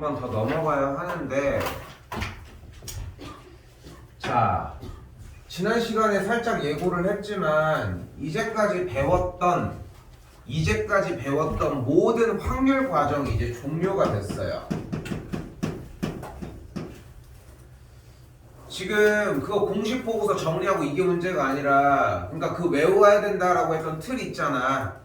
번 더 넘어가야 하는데, 자, 지난 시간에 살짝 예고를 했지만 이제까지 배웠던 모든 확률 과정이 이제 종료가 됐어요. 지금 그거 공식 보고서 정리하고 이게 문제가 아니라, 그러니까 그 외워야 된다라고 했던 틀 있잖아,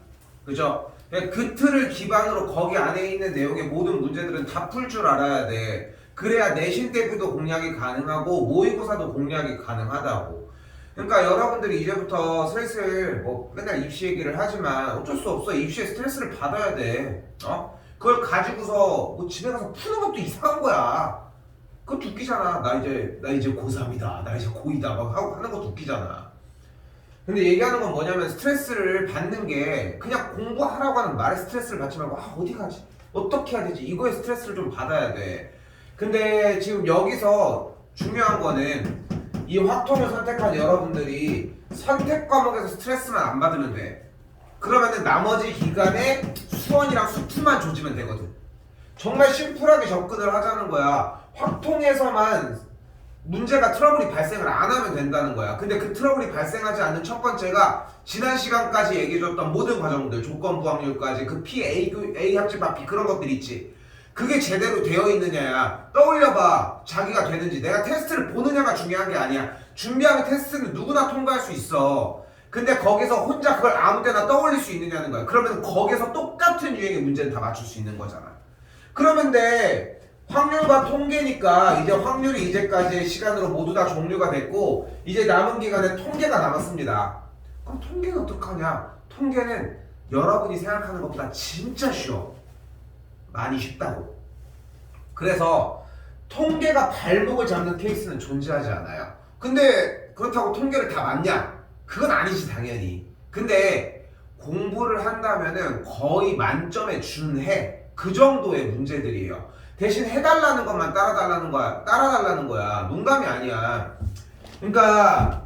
그죠? 그 틀을 기반으로 거기 안에 있는 내용의 모든 문제들은 다 풀 줄 알아야 돼. 그래야 내신 대비도 공략이 가능하고 모의고사도 공략이 가능하다고. 그러니까 여러분들이 이제부터 슬슬 뭐 맨날 입시 얘기를 하지만 어쩔 수 없어. 입시에 스트레스를 받아야 돼. 그걸 가지고서 뭐 집에 가서 푸는 것도 이상한 거야. 그것도 웃기잖아. 나 이제 고3이다. 나 이제 고2다. 막 하고 하는 것도 웃기잖아. 근데 얘기하는 건 뭐냐면, 스트레스를 받는 게 그냥 공부하라고 하는 말에 스트레스를 받지 말고, 어디 가지? 어떻게 해야 되지? 이거에 스트레스를 좀 받아야 돼. 근데 지금 여기서 중요한 거는 이 확통을 선택한 여러분들이 선택 과목에서 스트레스만 안 받으면 돼. 그러면은 나머지 기간에 수원이랑 수투만 조지면 되거든. 정말 심플하게 접근을 하자는 거야. 확통에서만 문제가 트러블이 발생을 안 하면 된다는 거야. 근데 그 트러블이 발생하지 않는 첫 번째가 지난 시간까지 얘기해줬던 모든 과정들, 조건부 확률까지 그 P, A 합집합 P 그런 것들 있지. 그게 제대로 되어 있느냐야. 떠올려봐. 자기가 되는지. 내가 테스트를 보느냐가 중요한 게 아니야. 준비하는 테스트는 누구나 통과할 수 있어. 근데 거기서 혼자 그걸 아무 때나 떠올릴 수 있느냐는 거야. 그러면 거기서 똑같은 유형의 문제는 다 맞출 수 있는 거잖아. 그러면 돼. 확률과 통계니까 이제 확률이 이제까지의 시간으로 모두 다 종료가 됐고, 이제 남은 기간에 통계가 남았습니다. 그럼 통계는 어떡하냐? 통계는 여러분이 생각하는 것보다 진짜 쉬워. 많이 쉽다고. 그래서 통계가 발목을 잡는 케이스는 존재하지 않아요. 근데 그렇다고 통계를 다 맞냐? 그건 아니지, 당연히. 근데 공부를 한다면은 거의 만점에 준해. 그 정도의 문제들이에요. 대신 해달라는 것만 따라달라는 거야. 농담이 아니야. 그러니까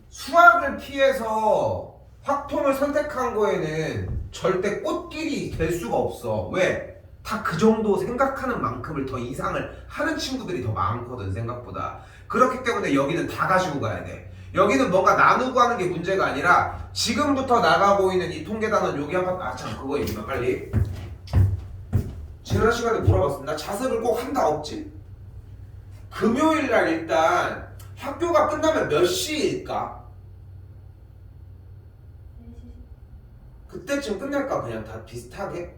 수학을 피해서 확통을 선택한 거에는 절대 꽃길이 될 수가 없어. 왜? 다 그 정도 생각하는 만큼을 더 이상을 하는 친구들이 더 많거든, 생각보다. 그렇기 때문에 여기는 다 가지고 가야 돼. 여기는 뭔가 나누고 하는 게 문제가 아니라, 지금부터 나가고 있는 이 통계단은 여기 참 그거 얘기만 빨리. 지난 시간에 물어봤습니다. 자습을 꼭 한다 없지? 금요일날 일단 학교가 끝나면 몇 시일까? 4시. 그때쯤 끝날까? 그냥 다 비슷하게?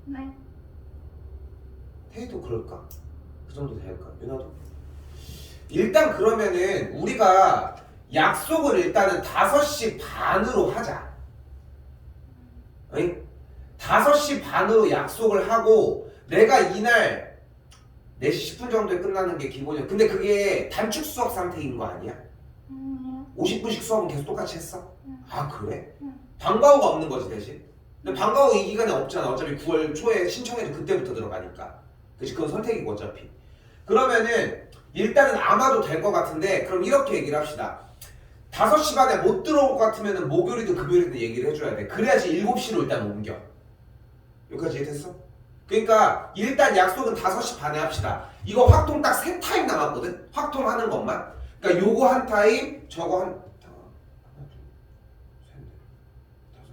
네. 태희도 그럴까? 그 정도 될까? 윤아도? 일단 그러면은 우리가 약속을 일단은 5시 반으로 하자. 응? 5시 반으로 약속을 하고, 내가 이날 4시 10분 정도에 끝나는 게 기본이야. 근데 그게 단축 수업 상태인 거 아니야? 50분씩 수업은 계속 똑같이 했어? 아, 그래? 방과후가 없는 거지, 대신. 근데 방과후 이 기간에 없잖아. 어차피 9월 초에 신청해도 그때부터 들어가니까. 그치? 그건 선택이고 어차피. 그러면은 일단은 아마도 될 것 같은데, 그럼 이렇게 얘기를 합시다. 5시 반에 못 들어올 것 같으면 목요일이든 금요일이든 얘기를 해줘야 돼. 그래야지 7시로 일단 옮겨. 여기까지 이해됐어? 그러니까 일단 약속은 5시 반에 합시다. 이거 확통 딱 3타임 남았거든? 확통하는 것만. 그러니까 요거 한 타임, 저거 한 하나, 둘, 셋, 넷, 다섯,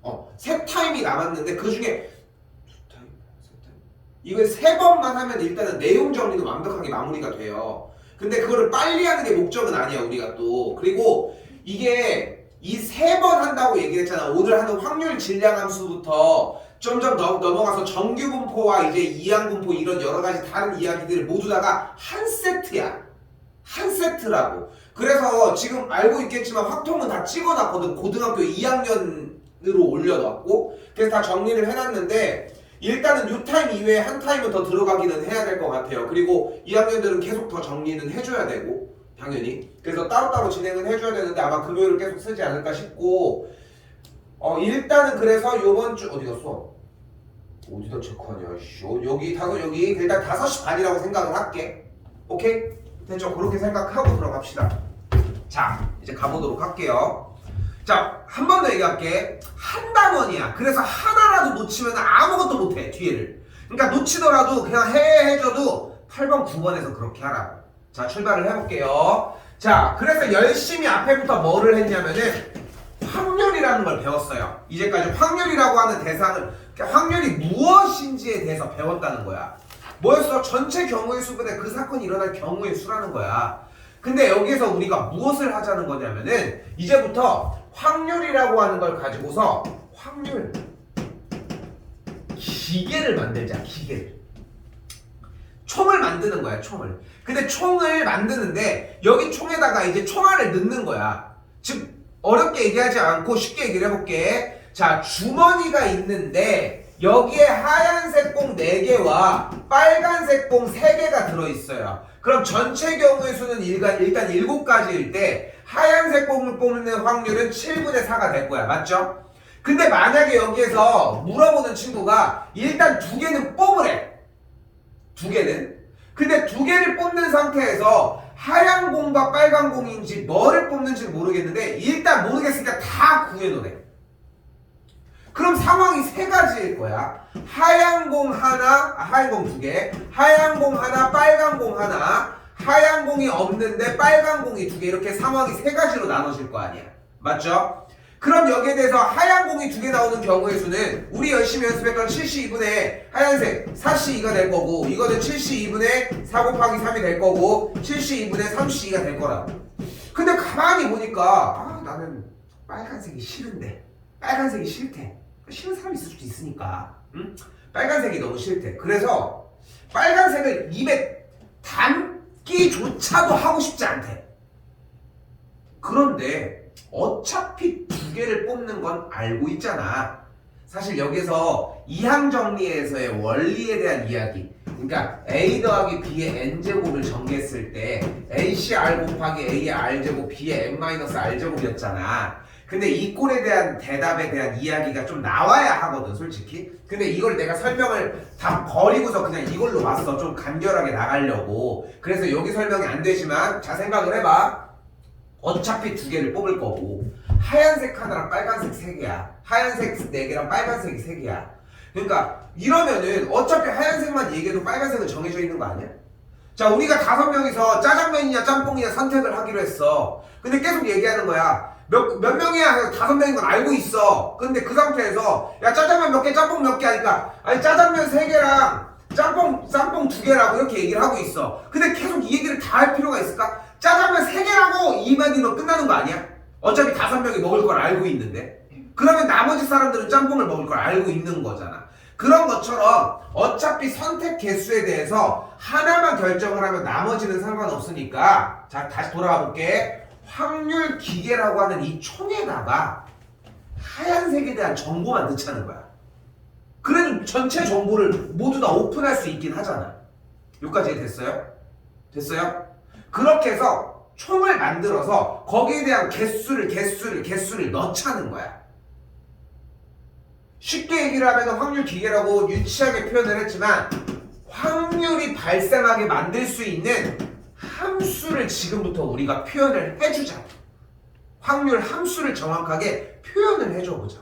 여섯. 3타임이 남았는데 그 중에 2타임, 3타임. 이걸 3번만 하면 일단은 내용 정리는 완벽하게 마무리가 돼요. 근데 그거를 빨리 하는 게 목적은 아니야, 우리가 또. 그리고 이게 이 3번 한다고 얘기를 했잖아. 오늘 하는 확률 질량 함수부터 점점 넘어가서 정규 분포와 이제 이항 분포 이런 여러 가지 다른 이야기들을 모두 다가 한 세트야. 한 세트라고. 그래서 지금 알고 있겠지만 확통은 다 찍어놨거든. 고등학교 2학년으로 올려놨고. 그래서 다 정리를 해놨는데, 일단은 요 타임 이외에 한 타임은 더 들어가기는 해야 될 것 같아요. 그리고 2학년들은 계속 더 정리는 해줘야 되고, 당연히. 그래서 따로따로 진행은 해줘야 되는데 아마 금요일을 계속 쓰지 않을까 싶고, 일단은 그래서 요번 주 어디 갔어? 어디다 체크하냐? 여기 일단 5시 반이라고 생각을 할게. 오케이? 됐죠? 그렇게 생각하고 들어갑시다. 자, 이제 가보도록 할게요. 자, 한 번 더 얘기할게. 한 단원이야. 그래서 하나라도 놓치면 아무것도 못해, 뒤에를. 그러니까 놓치더라도 그냥 해줘도 8번, 9번에서 그렇게 하라고. 자, 출발을 해볼게요. 자, 그래서 열심히 앞에부터 뭐를 했냐면은 확률이라는 걸 배웠어요. 이제까지 확률이라고 하는 대상을, 확률이 무엇인지에 대해서 배웠다는 거야. 뭐였어? 전체 경우의 수분에 그 사건이 일어날 경우의 수라는 거야. 근데 여기서 우리가 무엇을 하자는 거냐면은 이제부터 확률이라고 하는 걸 가지고서 확률 기계를 만들자. 기계를. 총을 만드는 거야. 총을. 근데 총을 만드는데 여기 총에다가 이제 총알을 넣는 거야. 즉 어렵게 얘기하지 않고 쉽게 얘기를 해볼게. 자, 주머니가 있는데 여기에 하얀색 공 4개와 빨간색 공 3개가 들어있어요. 그럼 전체 경우의 수는 일단 7가지일 때 하얀색 공을 뽑는 확률은 7분의 4가 될 거야. 맞죠? 근데 만약에 여기에서 물어보는 친구가 일단 2개는 뽑으래. 2개는. 근데 2개를 뽑는 상태에서 하얀 공과 빨간 공인지 뭐를 뽑는지 모르겠는데 일단 모르겠으니까 다 구해놓으래. 그럼 상황이 3가지일 거야. 하얀 공 하나, 하얀 공 2개, 하얀 공 하나, 빨간 공 하나, 하얀 공이 없는데 빨간 공이 2개, 이렇게 상황이 3가지로 나눠질 거 아니야. 맞죠? 그럼 여기에 대해서 하얀 공이 2개 나오는 경우의 수는 우리 열심히 연습했던 72분의 하얀색 4C2가 될 거고, 이거는 72분의 4 곱하기 3이 될 거고, 72분의 3C2가 될 거라고. 근데 가만히 보니까 나는 빨간색이 싫은데, 빨간색이 싫대. 싫은 사람이 있을 수도 있으니까. 응? 빨간색이 너무 싫대. 그래서 빨간색을 입에 담기조차도 하고 싶지 않대. 그런데 어차피 2개를 뽑는 건 알고 있잖아. 사실 여기서 이항정리에서의 원리에 대한 이야기, 그러니까 A 더하기 B의 N제곱을 정리했을 때 AC R 곱하기 A의 R제곱 B의 N-R제곱이었잖아. 근데 이 꼴에 대한 대답에 대한 이야기가 좀 나와야 하거든, 솔직히. 근데 이걸 내가 설명을 다 버리고서 그냥 이걸로 왔어. 좀 간결하게 나가려고. 그래서 여기 설명이 안 되지만 자, 생각을 해봐. 어차피 2개를 뽑을 거고 하얀색 하나랑 빨간색 3개야. 하얀색 4개랑 빨간색이 3개야. 그러니까 이러면은 어차피 하얀색만 얘기해도 빨간색은 정해져 있는 거 아니야? 자, 우리가 5명이서 짜장면이냐 짬뽕이냐 선택을 하기로 했어. 근데 계속 얘기하는 거야. 몇 명이야? 5명인 건 알고 있어. 근데 그 상태에서 야, 짜장면 몇 개, 짬뽕 몇 개 하니까 아니 짜장면 3개랑 짬뽕 2개라고 이렇게 얘기를 하고 있어. 근데 계속 이 얘기를 다 할 필요가 있을까? 짜장면 3개라고 이만이면 끝나는 거 아니야? 어차피 5명이 먹을 걸 알고 있는데. 그러면 나머지 사람들은 짬뽕을 먹을 걸 알고 있는 거잖아. 그런 것처럼 어차피 선택 개수에 대해서 하나만 결정을 하면 나머지는 상관없으니까, 자, 다시 돌아가 볼게. 확률 기계라고 하는 이 총에다가 하얀색에 대한 정보만 넣자는 거야. 그래도 전체 정보를 모두 다 오픈할 수 있긴 하잖아. 여기까지 됐어요? 됐어요? 그렇게 해서 총을 만들어서 거기에 대한 개수를 넣자는 거야. 쉽게 얘기를 하면 확률 기계라고 유치하게 표현을 했지만 확률이 발생하게 만들 수 있는 함수를 지금부터 우리가 표현을 해주자. 확률 함수를 정확하게 표현을 해줘보자.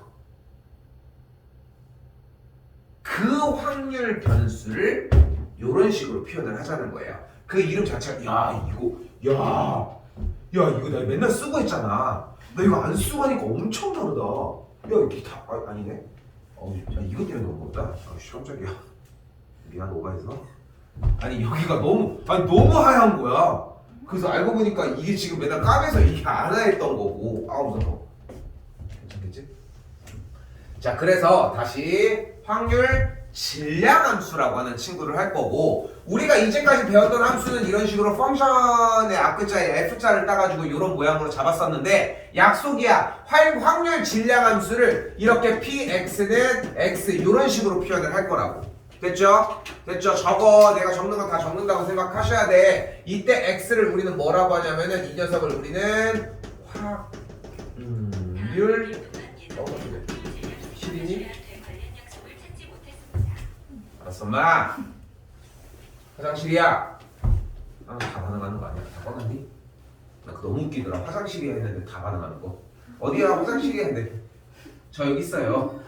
그 확률 변수를 이런 식으로 표현을 하자는 거예요. 그 이름 자체가 이거 나 맨날 쓰고 했잖아. 나 이거 안 쓰고 하니까 엄청 다르다. 야, 이게 다 아니네. 야, 이것 때문에 너무 없다. 깜짝이야. 미안, 오바해서. 아니, 여기가 너무 하얀 거야. 그래서 알고 보니까 이게 지금 맨날 까매서 이게 안 하였던 거고. 무서워. 괜찮겠지? 자, 그래서 다시 확률 질량함수라고 하는 친구를 할 거고, 우리가 이제까지 배웠던 함수는 이런 식으로 펑션의 앞글자에 F자를 따가지고 이런 모양으로 잡았었는데, 약속이야. 확률 질량함수를 이렇게 Px는 X 이런 식으로 표현을 할 거라고. 됐죠? 됐죠? 저거 내가 적는 건 다 적는다고 생각하셔야 돼. 이때 X를 우리는 뭐라고 하냐면은 이 녀석을 우리는 확률 실이니? 알았어, 엄마. 화장실이야. 다 반응하는 거 아니야? 다 뻔하니? 나 그거 너무 웃기더라. 화장실이야 했는데 다 반응하는 거. 어디야 화장실이야? 네. 저 여기 있어요.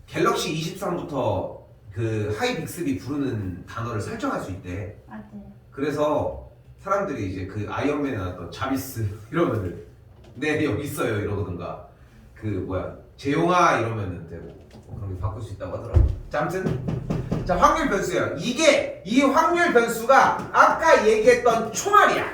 갤럭시 23부터 그 하이빅스비 부르는 단어를 설정할 수 있대. 맞아요. 그래서 사람들이 이제 그 아이언맨에 나왔던 자비스 이러면은 네 여기 있어요 이러든가 그 뭐야 재용아 이러면은 되고 그런 게 바꿀 수 있다고 하더라고. 자 아무튼 자 확률 변수예요. 이게 이 확률 변수가 아까 얘기했던 총알이야.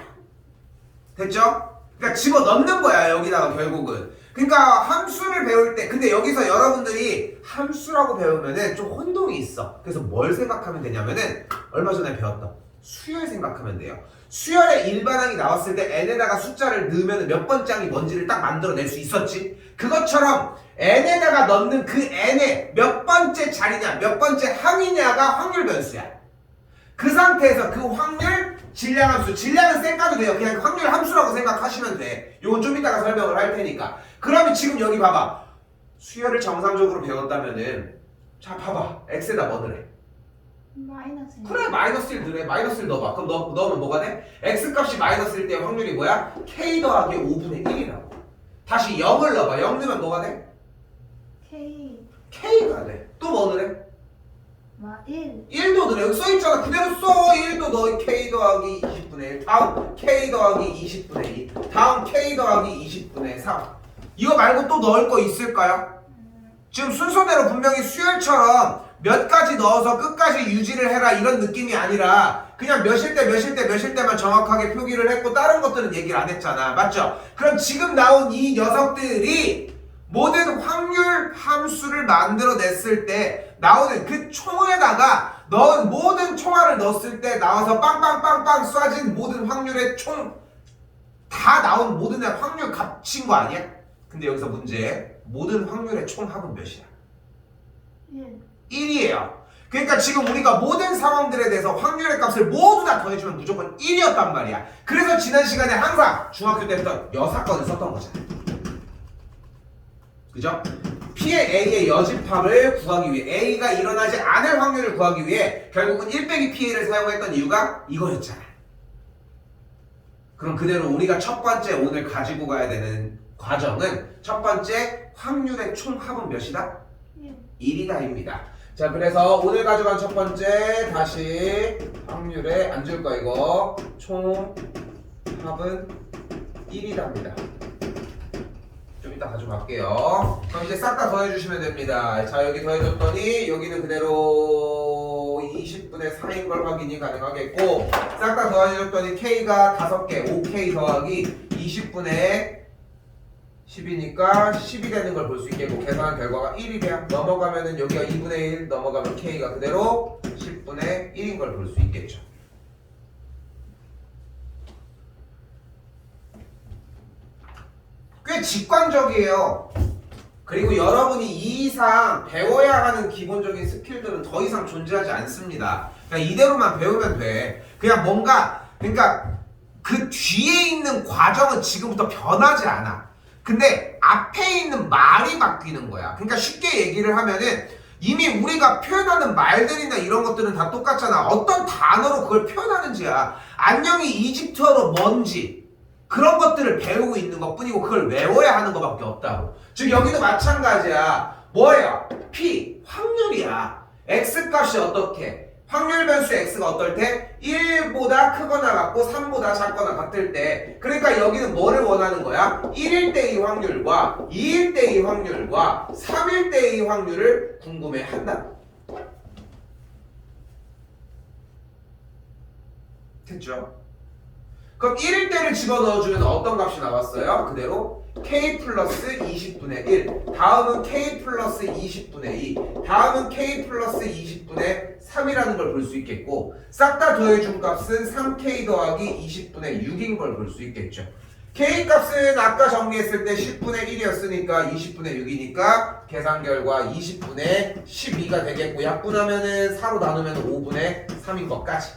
됐죠? 그러니까 집어 넣는 거야 여기다가 결국은. 그러니까 함수를 배울 때 근데 여기서 여러분들이 함수라고 배우면은 좀 혼동이 있어. 그래서 뭘 생각하면 되냐면은 얼마 전에 배웠던 수열 생각하면 돼요. 수열에 일반항이 나왔을 때 n에다가 숫자를 넣으면 몇 번째 항이 뭔지를 딱 만들어낼 수 있었지. 그것처럼 n에다가 넣는 그 n의 몇 번째 자리냐 몇 번째 항이냐가 확률 변수야. 그 상태에서 그 확률 질량함수, 질량은 쌩까도 돼요. 그냥 확률 함수라고 생각하시면 돼. 요건 좀 이따가 설명을 할 테니까. 그러면 지금 여기 봐봐. 수열을 정상적으로 배웠다면은 자 봐봐. x에다 뭐 넣으래? 마이너스. 그래 마이너스 1 넣으래. 마이너스 1 넣어봐. 그럼 넣으면 뭐가 돼? x값이 마이너스일 때 확률이 뭐야? k 더하기 5분의 1이라고. 다시 0을 넣어봐. 0 넣으면 뭐가 돼? K. k가 돼. 또 뭐 넣으래? 1. 1도 넣으래. 여기 써있잖아. 그대로 써. 1도 넣어. k 더하기 20분의 1. 다음 k 더하기 20분의 2. 다음 k 더하기 20분의 3. 이거 말고 또 넣을 거 있을까요? 지금 순서대로 분명히 수열처럼 몇 가지 넣어서 끝까지 유지를 해라 이런 느낌이 아니라 그냥 몇일 때 몇일 때 몇일 때만 정확하게 표기를 했고 다른 것들은 얘기를 안 했잖아. 맞죠? 그럼 지금 나온 이 녀석들이 모든 확률 함수를 만들어냈을 때 나오는 그 총에다가 넣은 모든 총알을 넣었을 때 나와서 빵빵빵빵 쏴진 모든 확률의 총 다 나온 모든 확률 값인 거 아니야? 근데 여기서 문제 모든 확률의 총합은 몇이야? 1. 1이에요. 그러니까 지금 우리가 모든 상황들에 대해서 확률의 값을 모두 다 더해주면 무조건 1이었단 말이야. 그래서 지난 시간에 항상 중학교 때부터 여사건을 썼던 거잖아. 그죠? P의 A의 여집합을 구하기 위해 A가 일어나지 않을 확률을 구하기 위해 결국은 1 빼기 PA를 사용했던 이유가 이거였잖아. 그럼 그대로 우리가 첫 번째 오늘 가지고 가야 되는 과정은 첫 번째 확률의 총합은 몇이다? 1이다입니다. 자 그래서 오늘 가져간 첫 번째 다시 확률에 안 줄 거 이거 총합은 1이답니다. 좀 이따 가져갈게요. 그럼 이제 싹 다 더해주시면 됩니다. 자 여기 더해줬더니 여기는 그대로 20분의 4인 걸 확인이 가능하겠고 싹 다 더해줬더니 K가 5개 5K 더하기 20분의 10이니까 10이 되는 걸 볼 수 있겠고 계산한 결과가 1이 돼요. 넘어가면은 여기가 2분의 1 넘어가면 K가 그대로 10분의 1인 걸 볼 수 있겠죠. 꽤 직관적이에요. 그리고 여러분이 이 이상 배워야 하는 기본적인 스킬들은 더 이상 존재하지 않습니다. 그냥 이대로만 배우면 돼. 그냥 뭔가 그러니까 그 뒤에 있는 과정은 지금부터 변하지 않아. 근데 앞에 있는 말이 바뀌는 거야. 그러니까 쉽게 얘기를 하면은 이미 우리가 표현하는 말들이나 이런 것들은 다 똑같잖아. 어떤 단어로 그걸 표현하는지야. 안녕히 이집트어로 뭔지 그런 것들을 배우고 있는 것 뿐이고 그걸 외워야 하는 것밖에 없다고. 즉 여기도 마찬가지야. 뭐예요? P 확률이야. X값이 어떻게? 확률 변수 X가 어떨 때? 1보다 크거나 같고 3보다 작거나 같을 때. 그러니까 여기는 뭐를 원하는 거야? 1일 때의 확률과 2일 때의 확률과 3일 때의 확률을 궁금해 한다. 됐죠? 그럼 1일 때를 집어넣어주면 어떤 값이 나왔어요? 그대로 K 플러스 20분의 1 다음은 K 플러스 20분의 2 다음은 K 플러스 20분의 3이라는 걸 볼 수 있겠고 싹 다 더해준 값은 3K 더하기 20분의 6인 걸 볼 수 있겠죠. K 값은 아까 정리했을 때 10분의 1이었으니까 20분의 6이니까 계산 결과 20분의 12가 되겠고 약분하면은 4로 나누면 5분의 3인 것까지.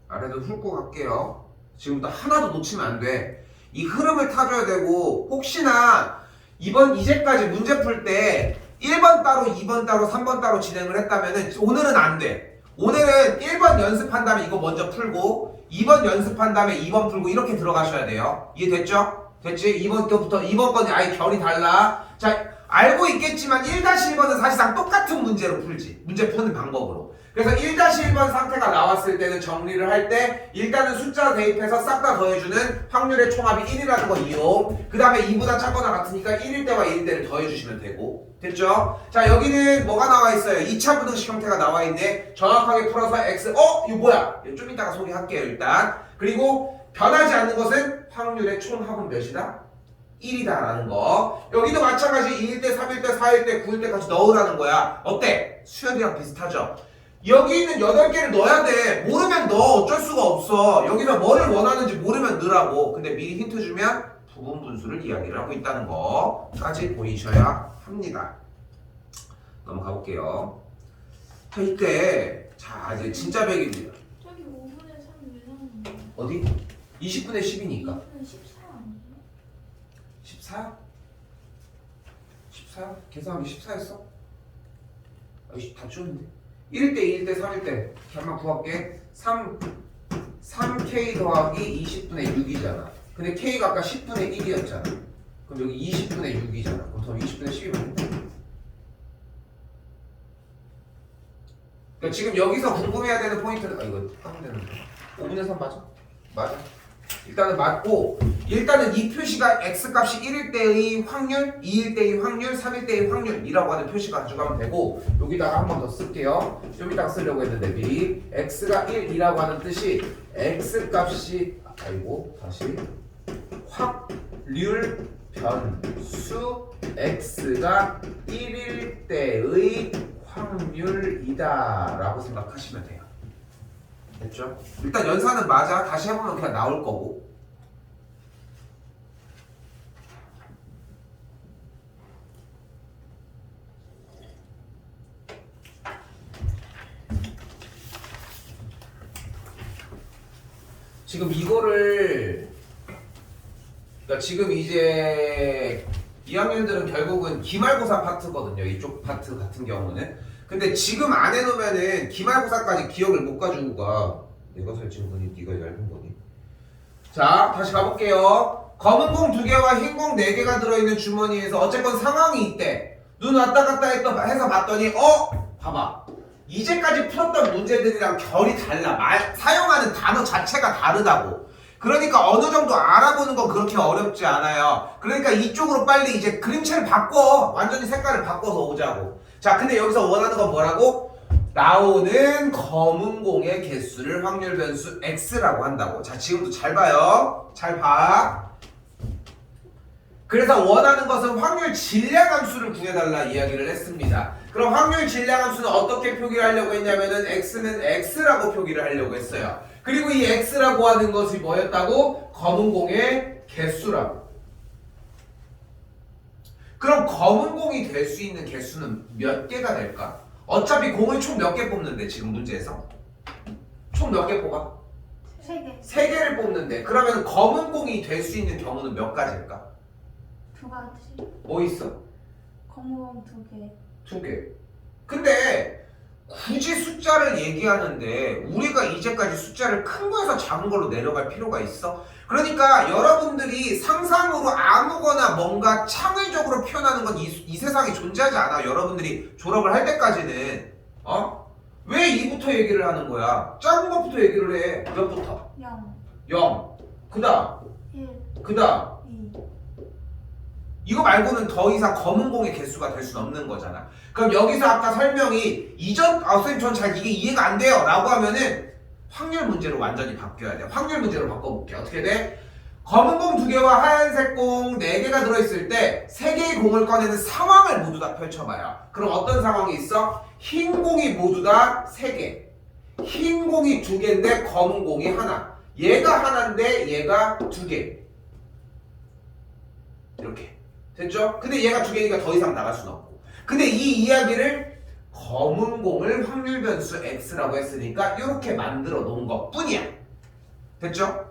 아래도 훑고 갈게요. 지금부터 하나도 놓치면 안 돼. 이 흐름을 타줘야 되고 혹시나 이제까지 문제 풀 때 1번 따로 2번 따로 3번 따로 진행을 했다면은 오늘은 안 돼. 오늘은 1번 연습한 다음에 이거 먼저 풀고 2번 연습한 다음에 2번 풀고 이렇게 들어가셔야 돼요. 이해됐죠? 됐지? 2번 거부터 2번 거는 아예 결이 달라. 자, 알고 있겠지만 1-1번은 사실상 똑같은 문제로 풀지. 문제 푸는 방법으로. 그래서 1-1번 상태가 나왔을 때는 정리를 할 때 일단은 숫자 대입해서 싹 다 더해주는 확률의 총합이 1이라는 거 이용. 그 다음에 2보다 작거나 같으니까 1일 때와 1일 때를 더해주시면 되고. 됐죠? 자, 여기는 뭐가 나와 있어요? 2차 부등식 형태가 나와 있네. 정확하게 풀어서 x. 이거 뭐야? 좀 이따가 소개할게요 일단. 그리고 변하지 않는 것은 확률의 총합은 몇이다? 1이다 라는 거. 여기도 마찬가지 2일 때, 3일 때, 4일 때, 9일 때까지 넣으라는 거야. 어때? 수열이랑 비슷하죠? 여기 있는 8개를 넣어야 돼. 모르면 넣어. 어쩔 수가 없어. 여기서 뭐를 원하는지 모르면 넣으라고. 근데 미리 힌트 주면 부분 분수를 이야기를 하고 있다는 거까지 보이셔야 합니다. 넘어가 볼게요. 자, 이때 자 이제 진짜 백입니다. 저기 5분의 3왜 나오는 거야? 어디? 20분의 10이니까 2분의 14 아니에요? 14? 14? 계산하기 14였어? 아이씨 다 줬는데 1일 때, 2일 때, 3일 때 한번 구할게. 3K 더하기 20분의 6이잖아. 근데 K가 아까 10분의 1이었잖아. 그럼 여기 20분의 6이잖아. 그럼 더 20분의 10이면 돼. 그러니까 지금 여기서 궁금해야 되는 포인트는 이거 하면 되는데 5분의 3 맞아? 맞아. 일단은 맞고 일단은 이 표시가 x값이 1일 때의 확률, 2일 때의 확률, 3일 때의 확률이라고 하는 표시가 가져가면 되고 여기다가 한 번 더 쓸게요. 좀 이따가 쓰려고 했는데 미리 x가 1이라고 하는 뜻이 x값이 다시 확률 변수 x가 1일 때의 확률이다 라고 생각하시면 돼요. 됐죠? 일단 연산은 맞아. 다시 해보면 그냥 나올 거고. 지금 이거를 그러니까 지금 이제 2학년들은 결국은 기말고사 파트거든요. 이쪽 파트 같은 경우는. 근데 지금 안 해놓으면은 기말고사까지 기억을 못 가지고 가. 내가 설친 거니 네가 얇은 거니. 자, 다시 가볼게요. 검은 공 2개와 흰 공 4개가 들어있는 주머니에서 어쨌건 상황이 있대. 눈 왔다 갔다 해서 봤더니 봐봐. 이제까지 풀었던 문제들이랑 결이 달라. 사용하는 단어 자체가 다르다고. 그러니까 어느 정도 알아보는 건 그렇게 어렵지 않아요. 그러니까 이쪽으로 빨리 이제 그림체를 바꿔. 완전히 색깔을 바꿔서 오자고. 자, 근데 여기서 원하는 건 뭐라고? 나오는 검은 공의 개수를 확률 변수 x라고 한다고. 자, 지금도 잘 봐요. 잘 봐. 그래서 원하는 것은 확률 질량함수를 구해달라 이야기를 했습니다. 그럼 확률 질량함수는 어떻게 표기를 하려고 했냐면은 x는 x라고 표기를 하려고 했어요. 그리고 이 x라고 하는 것이 뭐였다고? 검은 공의 개수라고. 그럼 검은 공이 될 수 있는 개수는 몇 개가 될까? 어차피 공을 총 몇 개 뽑는데 지금 문제에서 총 몇 개 뽑아? 3개. 3개를 뽑는데 그러면 검은 공이 될 수 있는 경우는 몇 가지일까? 2가지. 뭐 있어? 검은 2개. 2개. 근데 굳이 숫자를 얘기하는데 우리가 이제까지 숫자를 큰 거에서 작은 걸로 내려갈 필요가 있어? 그러니까 여러분들이 상상으로 아무거나 뭔가 창의적으로 표현하는 건 이 세상에 존재하지 않아. 여러분들이 졸업을 할 때까지는 왜 2부터 얘기를 하는 거야? 작은 것부터 얘기를 해. 몇부터? 0. 0. 그 다음 1. 그 다음 2. 이거 말고는 더 이상 검은 공의 개수가 될 수는 없는 거잖아. 그럼 여기서 아까 설명이 선생님 전 잘 이게 이해가 안 돼요 라고 하면은 확률 문제로 완전히 바뀌어야 돼. 확률 문제로 바꿔볼게. 어떻게 돼? 검은 공 2개와 하얀색 공 4개가 들어있을 때 3개의 공을 꺼내는 상황을 모두 다 펼쳐봐요. 그럼 어떤 상황이 있어? 흰 공이 모두 다 3개, 흰 공이 2개인데 검은 공이 하나. 얘가 하나인데 얘가 2개. 이렇게 됐죠? 근데 얘가 2개니까 더 이상 나갈 수는 없고. 근데 이 이야기를 검은 공을 확률 변수 x라고 했으니까 이렇게 만들어 놓은 것 뿐이야. 됐죠?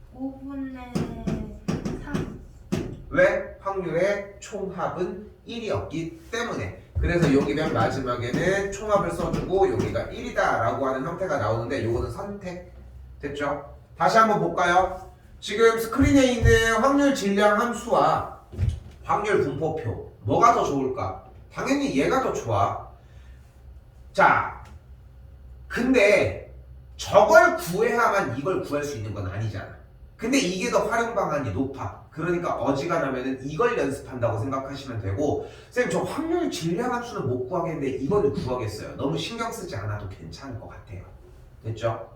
왜? 확률의 총합은 1이었기 때문에. 그래서 여기 맨 마지막에는 총합을 써주고 여기가 1이다 라고 하는 형태가 나오는데 요거는 선택. 됐죠? 다시 한번 볼까요? 지금 스크린에 있는 확률 질량 함수와 확률 분포표 뭐가 더 좋을까? 당연히 얘가 더 좋아. 자, 근데 저걸 구해야만 이걸 구할 수 있는 건 아니잖아. 근데 이게 더 활용 방안이 높아. 그러니까 어지간하면은 이걸 연습한다고 생각하시면 되고, 쌤 저 확률 질량 함수는 못 구하겠는데 이거는 구하겠어요. 너무 신경 쓰지 않아도 괜찮을 것 같아요. 됐죠?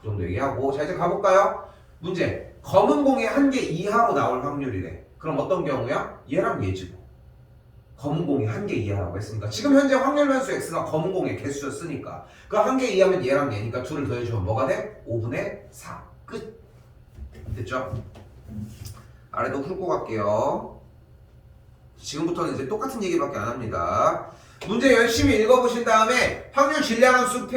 그 정도 얘기하고, 자 이제 가볼까요? 문제. 검은 공이 1개 이하로 나올 확률이래. 그럼 어떤 경우야? 얘랑 얘지 뭐. 검은 공이 1개 이하라고 했으니까 지금 현재 확률 변수 x가 검은 공의 개수였으니까 그 1개 이하면 얘랑 얘니까 둘을 더해주면 뭐가 돼? 5분의 4 끝. 됐죠? 아래도 훑고 갈게요. 지금부터는 이제 똑같은 얘기밖에 안 합니다. 문제 열심히 읽어보신 다음에 확률 질량함수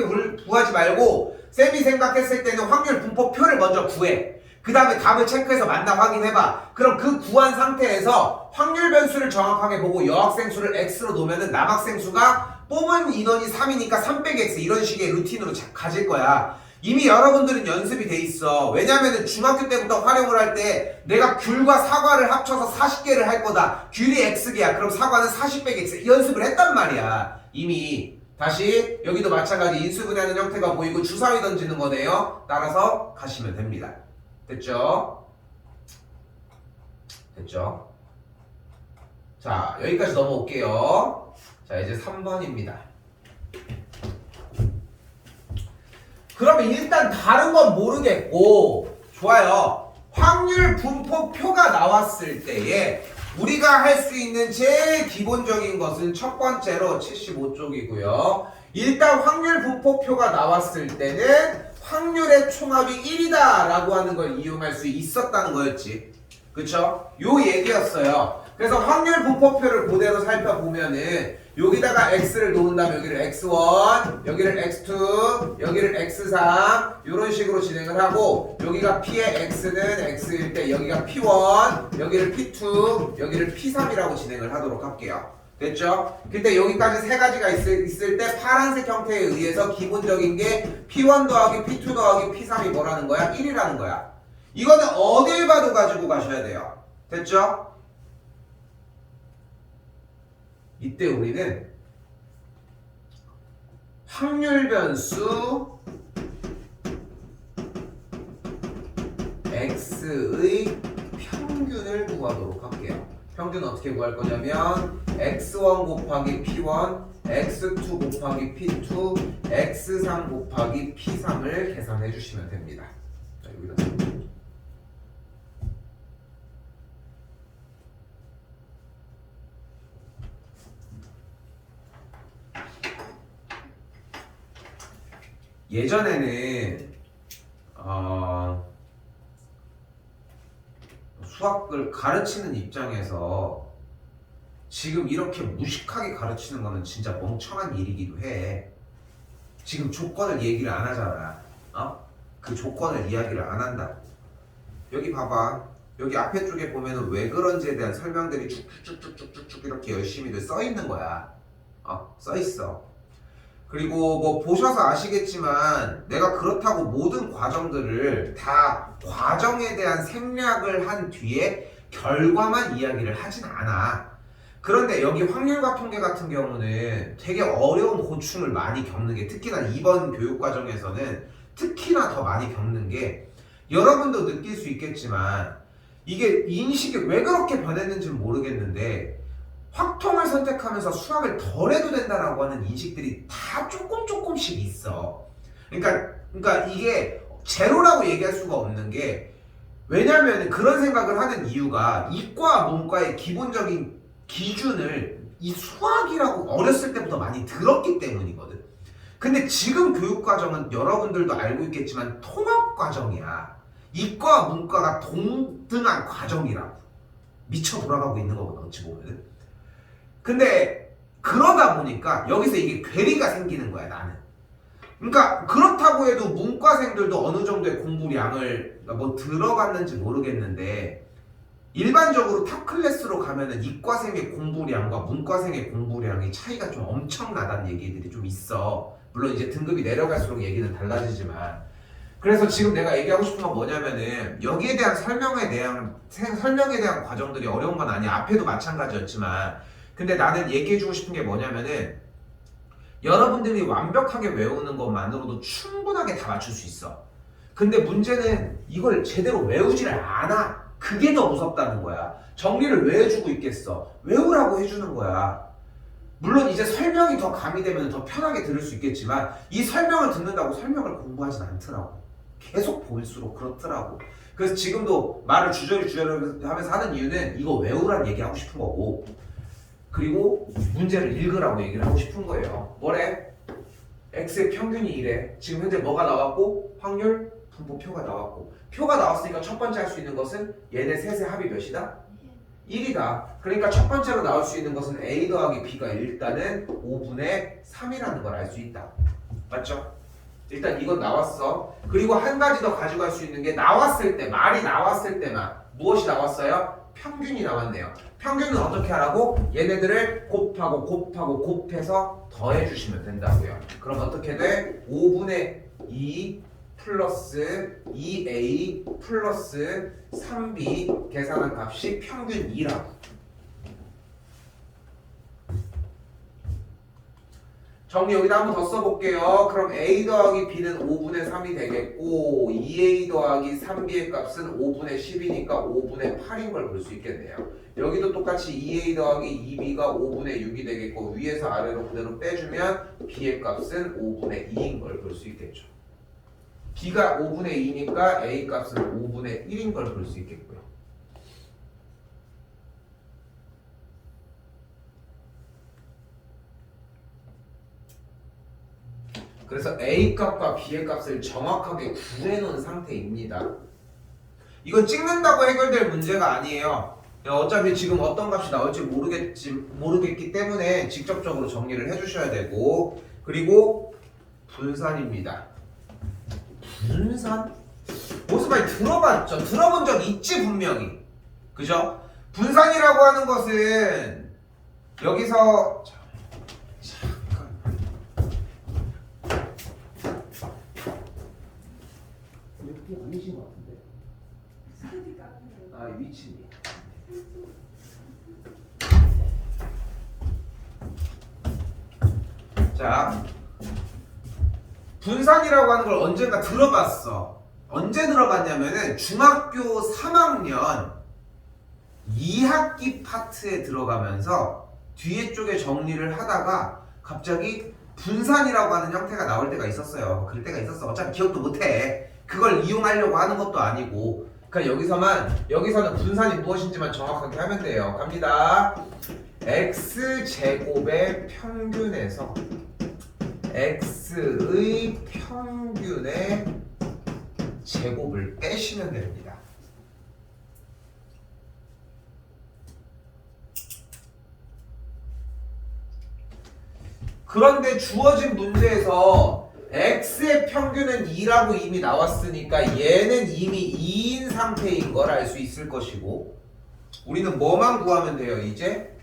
구하지 말고 쌤이 생각했을 때는 확률 분포표를 먼저 구해. 그 다음에 답을 체크해서 맞나 확인해봐. 그럼 그 구한 상태에서 확률 변수를 정확하게 보고 여학생 수를 x로 놓으면은 남학생 수가 뽑은 인원이 3이니까 3 빼기 x 이런 식의 루틴으로 가질 거야. 이미 여러분들은 연습이 돼 있어. 왜냐면은 중학교 때부터 활용을 할 때 내가 귤과 사과를 합쳐서 40개를 할 거다. 귤이 x개야. 그럼 사과는 40 빼기 x 연습을 했단 말이야. 이미. 다시 여기도 마찬가지 인수분해하는 형태가 보이고 주사위 던지는 거네요. 따라서 가시면 됩니다. 됐죠? 됐죠? 자, 여기까지 넘어올게요. 자, 이제 3번입니다. 그러면 일단 다른 건 모르겠고, 좋아요. 확률 분포표가 나왔을 때에 우리가 할 수 있는 제일 기본적인 것은 첫 번째로 75쪽이고요. 일단 확률 분포표가 나왔을 때는 확률의 총합이 1이다 라고 하는 걸 이용할 수 있었다는 거였지. 그쵸? 요 얘기였어요. 그래서 확률 분포표를 그대로 살펴보면은 여기다가 x를 놓은 다음에 여기를 x1, 여기를 x2, 여기를 x3 이런 식으로 진행을 하고 여기가 p의 x는 x일 때 여기가 p1, 여기를 p2, 여기를 p3이라고 진행을 하도록 할게요. 됐죠? 근데 여기까지 세 가지가 있을 때 파란색 형태에 의해서 기본적인 게 p1 더하기 p2 더하기 p3이 뭐라는 거야? 1이라는 거야. 이거는 어딜 봐도 가지고 가셔야 돼요. 됐죠? 이때 우리는 확률 변수 x의 평균을 구하도록 할게요. 평균은 어떻게 구할 거냐면 x1 곱하기 p1, x2 곱하기 p2, x3 곱하기 p3을 계산해 주시면 됩니다. 자, 여기다 예전에는 수학을 가르치는 입장에서 지금 이렇게 무식하게 가르치는 거는 진짜 멍청한 일이기도 해. 지금 조건을 얘기를 안 하잖아. 그 조건을 이야기를 안 한다. 여기 봐봐. 여기 앞에 쪽에 보면은 왜 그런지에 대한 설명들이 쭉쭉쭉쭉쭉 이렇게 열심히들 써 있는 거야. 써 있어. 그리고 뭐 보셔서 아시겠지만 내가 그렇다고 모든 과정들을 다 과정에 대한 생략을 한 뒤에 결과만 이야기를 하진 않아. 그런데 여기 확률과 통계 같은 경우는 되게 어려운 고충을 많이 겪는 게 특히나 이번 교육과정에서는 특히나 더 많이 겪는 게 여러분도 느낄 수 있겠지만 이게 인식이 왜 그렇게 변했는지는 모르겠는데 확통을 선택하면서 수학을 덜 해도 된다라고 하는 인식들이 다 조금씩 있어. 그러니까 이게 제로라고 얘기할 수가 없는 게 왜냐면 그런 생각을 하는 이유가 이과 문과의 기본적인 기준을 이 수학이라고 어렸을 때부터 많이 들었기 때문이거든. 근데 지금 교육과정은 여러분들도 알고 있겠지만 통합과정이야. 이과 문과가 동등한 과정이라고 미쳐 돌아가고 있는 거거든 어찌 보면은. 근데 그러다 보니까 여기서 이게 괴리가 생기는 거야 나는. 그러니까 그렇다고 해도 문과생들도 어느 정도의 공부량을 뭐 들어갔는지 모르겠는데 일반적으로 탑 클래스로 가면은 이과생의 공부량과 문과생의 공부량이 차이가 좀 엄청나다는 얘기들이 좀 있어. 물론 이제 등급이 내려갈수록 얘기는 달라지지만. 그래서 지금 내가 얘기하고 싶은 건 뭐냐면은 여기에 대한 설명에 대한 과정들이 어려운 건 아니야. 앞에도 마찬가지였지만. 근데 나는 얘기해주고 싶은 게 뭐냐면은 여러분들이 완벽하게 외우는 것만으로도 충분하게 다 맞출 수 있어. 근데 문제는 이걸 제대로 외우지를 않아. 그게 더 무섭다는 거야. 정리를 왜 해주고 있겠어? 외우라고 해주는 거야. 물론 이제 설명이 더 가미되면 더 편하게 들을 수 있겠지만 이 설명을 듣는다고 설명을 공부하진 않더라고. 계속 볼수록 그렇더라고. 그래서 지금도 말을 주저리 하면서 하는 이유는 이거 외우라는 얘기하고 싶은 거고, 그리고 문제를 읽으라고 얘기를 하고 싶은 거예요. 뭐래? x의 평균이 이래. 지금 현재 뭐가 나왔고? 확률, 분포표가 나왔고. 표가 나왔으니까 첫 번째 할 수 있는 것은 얘네 셋의 합이 몇이다? 1이다. 그러니까 첫 번째로 나올 수 있는 것은 a 더하기 b가 일단은 5분의 3이라는 걸 알 수 있다. 맞죠? 일단 이건 나왔어. 그리고 한 가지 더 가져갈 수 있는 게 나왔을 때, 말이 나왔을 때만 무엇이 나왔어요? 평균이 나왔네요. 평균은 어떻게 하라고? 얘네들을 곱하고 곱해서 더해주시면 된다고요. 그럼 어떻게 돼? 5분의 2 플러스 2a 플러스 3b 계산한 값이 평균 2라고. 정리 여기다 한번 더 써볼게요. 그럼 a 더하기 b는 5분의 3이 되겠고 2a 더하기 3b의 값은 5분의 10이니까 5분의 8인 걸 볼 수 있겠네요. 여기도 똑같이 2a 더하기 2b가 5분의 6이 되겠고 위에서 아래로 그대로 빼주면 b의 값은 5분의 2인 걸 볼 수 있겠죠. b가 5분의 2니까 a 값은 5분의 1인 걸 볼 수 있겠고요. 그래서 a 값과 b의 값을 정확하게 구해놓은 상태입니다. 이건 찍는다고 해결될 문제가 아니에요. 어차피 지금 어떤 값이 나올지 모르겠기 때문에 직접적으로 정리를 해주셔야 되고, 그리고 분산입니다. 분산? 무슨 말 들어봤죠? 들어본 적 있지 분명히. 그죠? 분산이라고 하는 것은 여기서 이게 아니신 것 같은데. 아, 위치니. 자, 분산이라고 하는 걸 언젠가 들어봤어. 언제 들어봤냐면은 중학교 3학년 2학기 파트에 들어가면서 뒤에 쪽에 정리를 하다가 갑자기 분산이라고 하는 형태가 나올 때가 있었어요. 그럴 때가 있었어. 어차피 기억도 못해. 그걸 이용하려고 하는 것도 아니고. 그러니까 여기서는 분산이 무엇인지만 정확하게 하면 돼요. 갑니다. x제곱의 평균에서 x의 평균의 제곱을 빼시면 됩니다. 그런데 주어진 문제에서 x의 평균은 2라고 이미 나왔으니까 얘는 이미 2인 상태인 걸 알 수 있을 것이고, 우리는 뭐만 구하면 돼요? 이제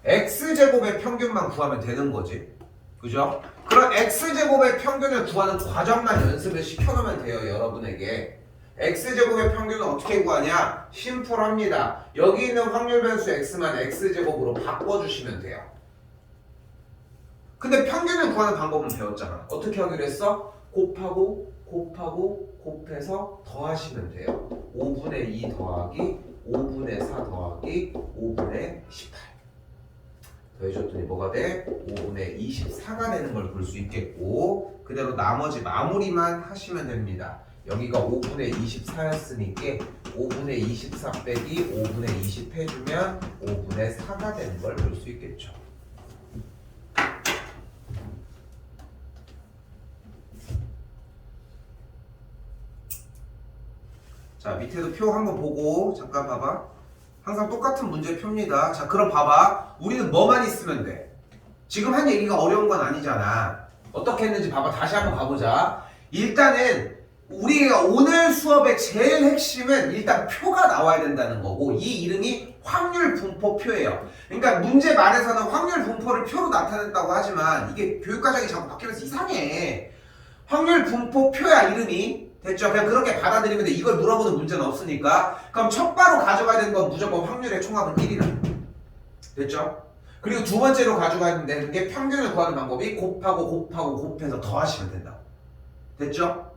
x제곱의 평균만 구하면 되는 거지. 그죠? 그럼 x제곱의 평균을 구하는 과정만 연습을 시켜놓으면 돼요. 여러분에게. x제곱의 평균은 어떻게 구하냐? 심플합니다. 여기 있는 확률 변수 x만 x제곱으로 바꿔주시면 돼요. 근데 평균을 구하는 방법은 배웠잖아. 어떻게 하기로 했어? 곱하고 곱해서 더하시면 돼요. 5분의 2 더하기 5분의 4 더하기 5분의 18 더해줬더니 뭐가 돼? 5분의 24가 되는 걸 볼 수 있겠고, 그대로 나머지 마무리만 하시면 됩니다. 여기가 5분의 24였으니까 5분의 24 빼기 5분의 20 해주면 5분의 4가 되는 걸 볼 수 있겠죠. 자, 밑에도 표 한번 보고 잠깐 봐봐. 항상 똑같은 문제표입니다. 자, 그럼 봐봐. 우리는 뭐만 있으면 돼? 지금 한 얘기가 어려운 건 아니잖아. 어떻게 했는지 봐봐. 다시 한번 가보자. 일단은 우리가 오늘 수업의 제일 핵심은 일단 표가 나와야 된다는 거고 이 이름이 확률 분포표예요. 그러니까 문제 말에서는 확률 분포를 표로 나타냈다고 하지만 이게 교육과정이 자꾸 바뀌면서 이상해. 확률 분포표야 이름이. 됐죠? 그냥 그렇게 받아들이면 돼. 이걸 물어보는 문제는 없으니까. 그럼 첫 바로 가져가야 되는 건 무조건 확률의 총합은 1이라. 됐죠? 그리고 두 번째로 가져가야 되는 게 평균을 구하는 방법이 곱하고 곱해서 더하시면 된다. 됐죠?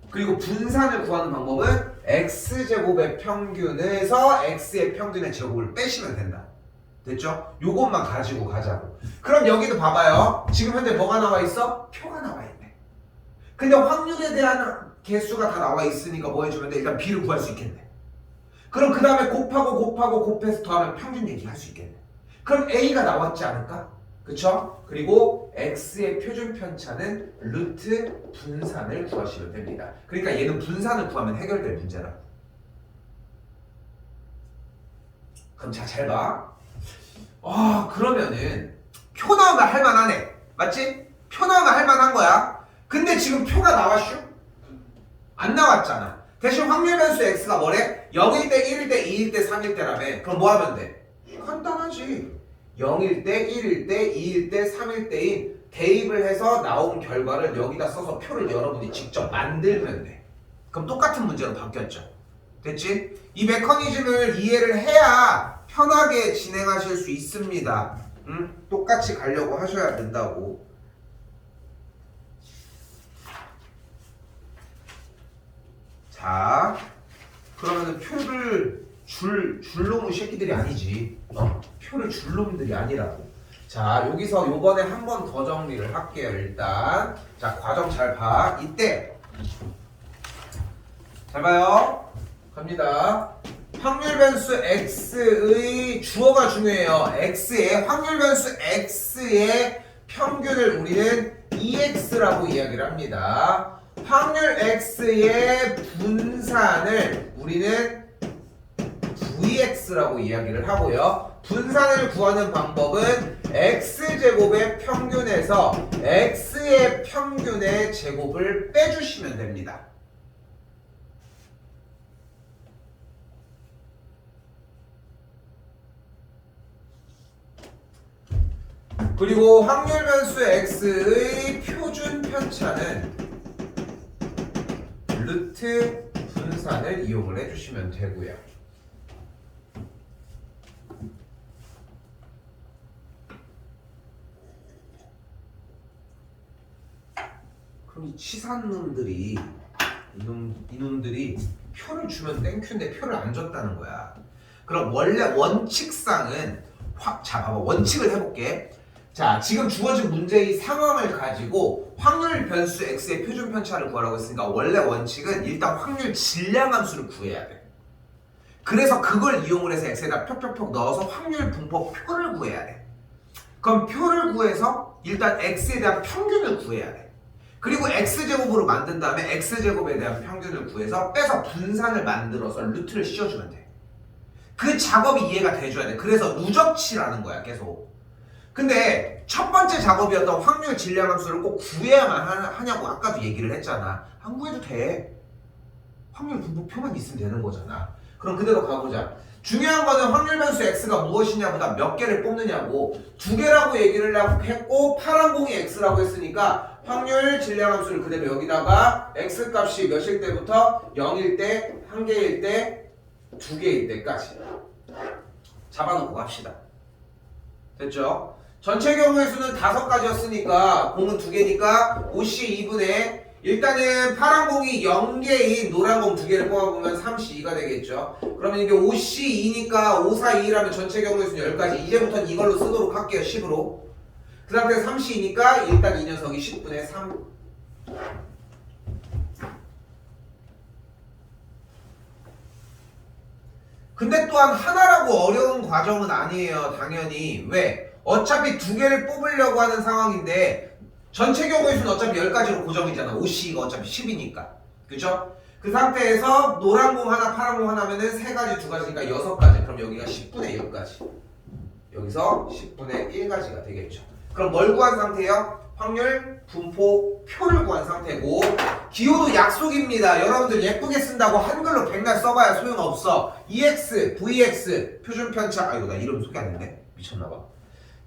그리고 분산을 구하는 방법은 x제곱의 평균에서 x의 평균의 제곱을 빼시면 된다. 됐죠? 요것만 가지고 가자고. 그럼 여기도 봐봐요. 지금 현재 뭐가 나와 있어? 표가 나와 있네. 근데 확률에 대한 개수가 다 나와 있으니까 뭐 해주면 돼? 일단 b를 구할 수 있겠네. 그럼 그 다음에 곱하고 곱해서 더하면 평균 얘기할 수 있겠네. 그럼 a가 나왔지 않을까? 그쵸? 그리고 x의 표준 편차는 루트 분산을 구하시면 됩니다. 그러니까 얘는 분산을 구하면 해결될 문제라. 그럼 자, 잘 봐. 그러면은 표 나오면 할만하네. 맞지? 표 나오면 할만한 거야. 근데 지금 표가 나왔슈? 안 나왔잖아. 대신 확률 변수 x가 뭐래? 0일 때, 1일 때, 2일 때, 3일 때라며. 그럼 뭐 하면 돼? 간단하지. 0일 때, 1일 때, 2일 때, 3일 때인 대입을 해서 나온 결과를 여기다 써서 표를 여러분이 직접 만들면 돼. 그럼 똑같은 문제로 바뀌었죠. 됐지? 이 메커니즘을 이해를 해야 편하게 진행하실 수 있습니다. 응? 똑같이 가려고 하셔야 된다고. 자, 그러면은 표를 줄놈의 새끼들이 아니지. 표를 줄놈들이 아니라고. 자, 여기서 요번에 한 번 더 정리를 할게요. 일단 자, 과정 잘 봐. 이때 잘 봐요. 갑니다. 확률 변수 x의 주어가 중요해요. x의 확률 변수 x의 평균을 우리는 EX라고 이야기를 합니다. 확률 x의 분산을 우리는 VX라고 이야기를 하고요. 분산을 구하는 방법은 x제곱의 평균에서 x의 평균의 제곱을 빼주시면 됩니다. 그리고 확률 변수 x의 표준 편차는 루트 분산을 이용을 해주시면 되고요. 그럼 이 치사놈들이 이놈들이 표를 주면 땡큐인데 표를 안 줬다는 거야. 그럼 원래 원칙상은 자, 봐봐. 원칙을 해볼게. 자, 지금 주어진 문제의 상황을 가지고 확률 변수 x의 표준 편차를 구하라고 했으니까 원래 원칙은 일단 확률 질량 함수를 구해야 돼. 그래서 그걸 이용을 해서 x에다 표 넣어서 확률 분포 표를 구해야 돼. 그럼 표를 구해서 일단 x에 대한 평균을 구해야 돼. 그리고 x제곱으로 만든 다음에 x제곱에 대한 평균을 구해서 빼서 분산을 만들어서 루트를 씌워주면 돼. 그 작업이 이해가 돼줘야 돼. 그래서 누적치라는 거야, 계속. 근데 첫 번째 작업이었던 확률 질량 함수를 꼭 구해야만 하냐고 아까도 얘기를 했잖아. 안 구해도 돼. 확률 분포표만 있으면 되는 거잖아. 그럼 그대로 가보자. 중요한 거는 확률 변수 x가 무엇이냐보다 몇 개를 뽑느냐고. 2개라고 얘기를 했고 파란 공이 x라고 했으니까 확률 질량 함수를 그대로 여기다가 x 값이 몇일 때부터 0일 때, 1개일 때, 2개일 때까지 잡아놓고 갑시다. 됐죠? 전체 경우의 수는 5가지였으니까 공은 2개니까 5C 2분의 일단은 파란 공이 0개인 노란 공 2개를 뽑아보면 3C2가 되겠죠. 그러면 이게 5C2니까 5, 4, 2라면 전체 경우의 수는 10가지. 이제부터는 이걸로 쓰도록 할게요. 10으로. 그 상태에서 3C2니까 일단 이 녀석이 10분의 3. 근데 또한 하나라고 어려운 과정은 아니에요. 당연히. 왜? 어차피 2개를 뽑으려고 하는 상황인데 전체 경우의 수는 어차피 10가지로 고정이잖아. 5C가 어차피 10이니까. 그죠? 그 상태에서 노란 공 하나, 파란 공 하나면은 3가지, 2가지니까 6가지. 그럼 여기가 10분의 1까지. 여기서 10분의 1가지가 되겠죠. 그럼 뭘 구한 상태예요? 확률, 분포, 표를 구한 상태고 기호도 약속입니다. 여러분들 예쁘게 쓴다고 한글로 백날 써봐야 소용없어. EX, VX, 표준편차. 아이고 나 이름 소개 안 했네. 미쳤나봐.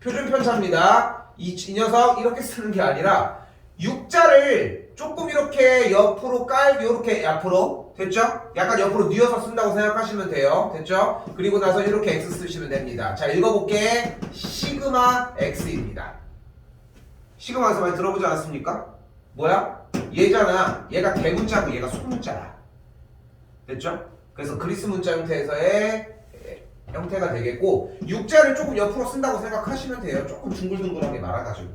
표준편차입니다. 이 녀석 이렇게 쓰는 게 아니라 육자를 조금 이렇게 옆으로 이렇게 앞으로 됐죠? 약간 옆으로 뉘어서 쓴다고 생각하시면 돼요. 됐죠? 그리고 나서 이렇게 X 쓰시면 됩니다. 자 읽어볼게. 시그마 X입니다. 시그마에서 많이 들어보지 않았습니까? 뭐야? 얘잖아. 얘가 대문자고 얘가 소문자야. 됐죠? 그래서 그리스 문자 형태에서의 형태가 되겠고 육자를 조금 옆으로 쓴다고 생각하시면 돼요. 조금 둥글둥글하게 말아가지고.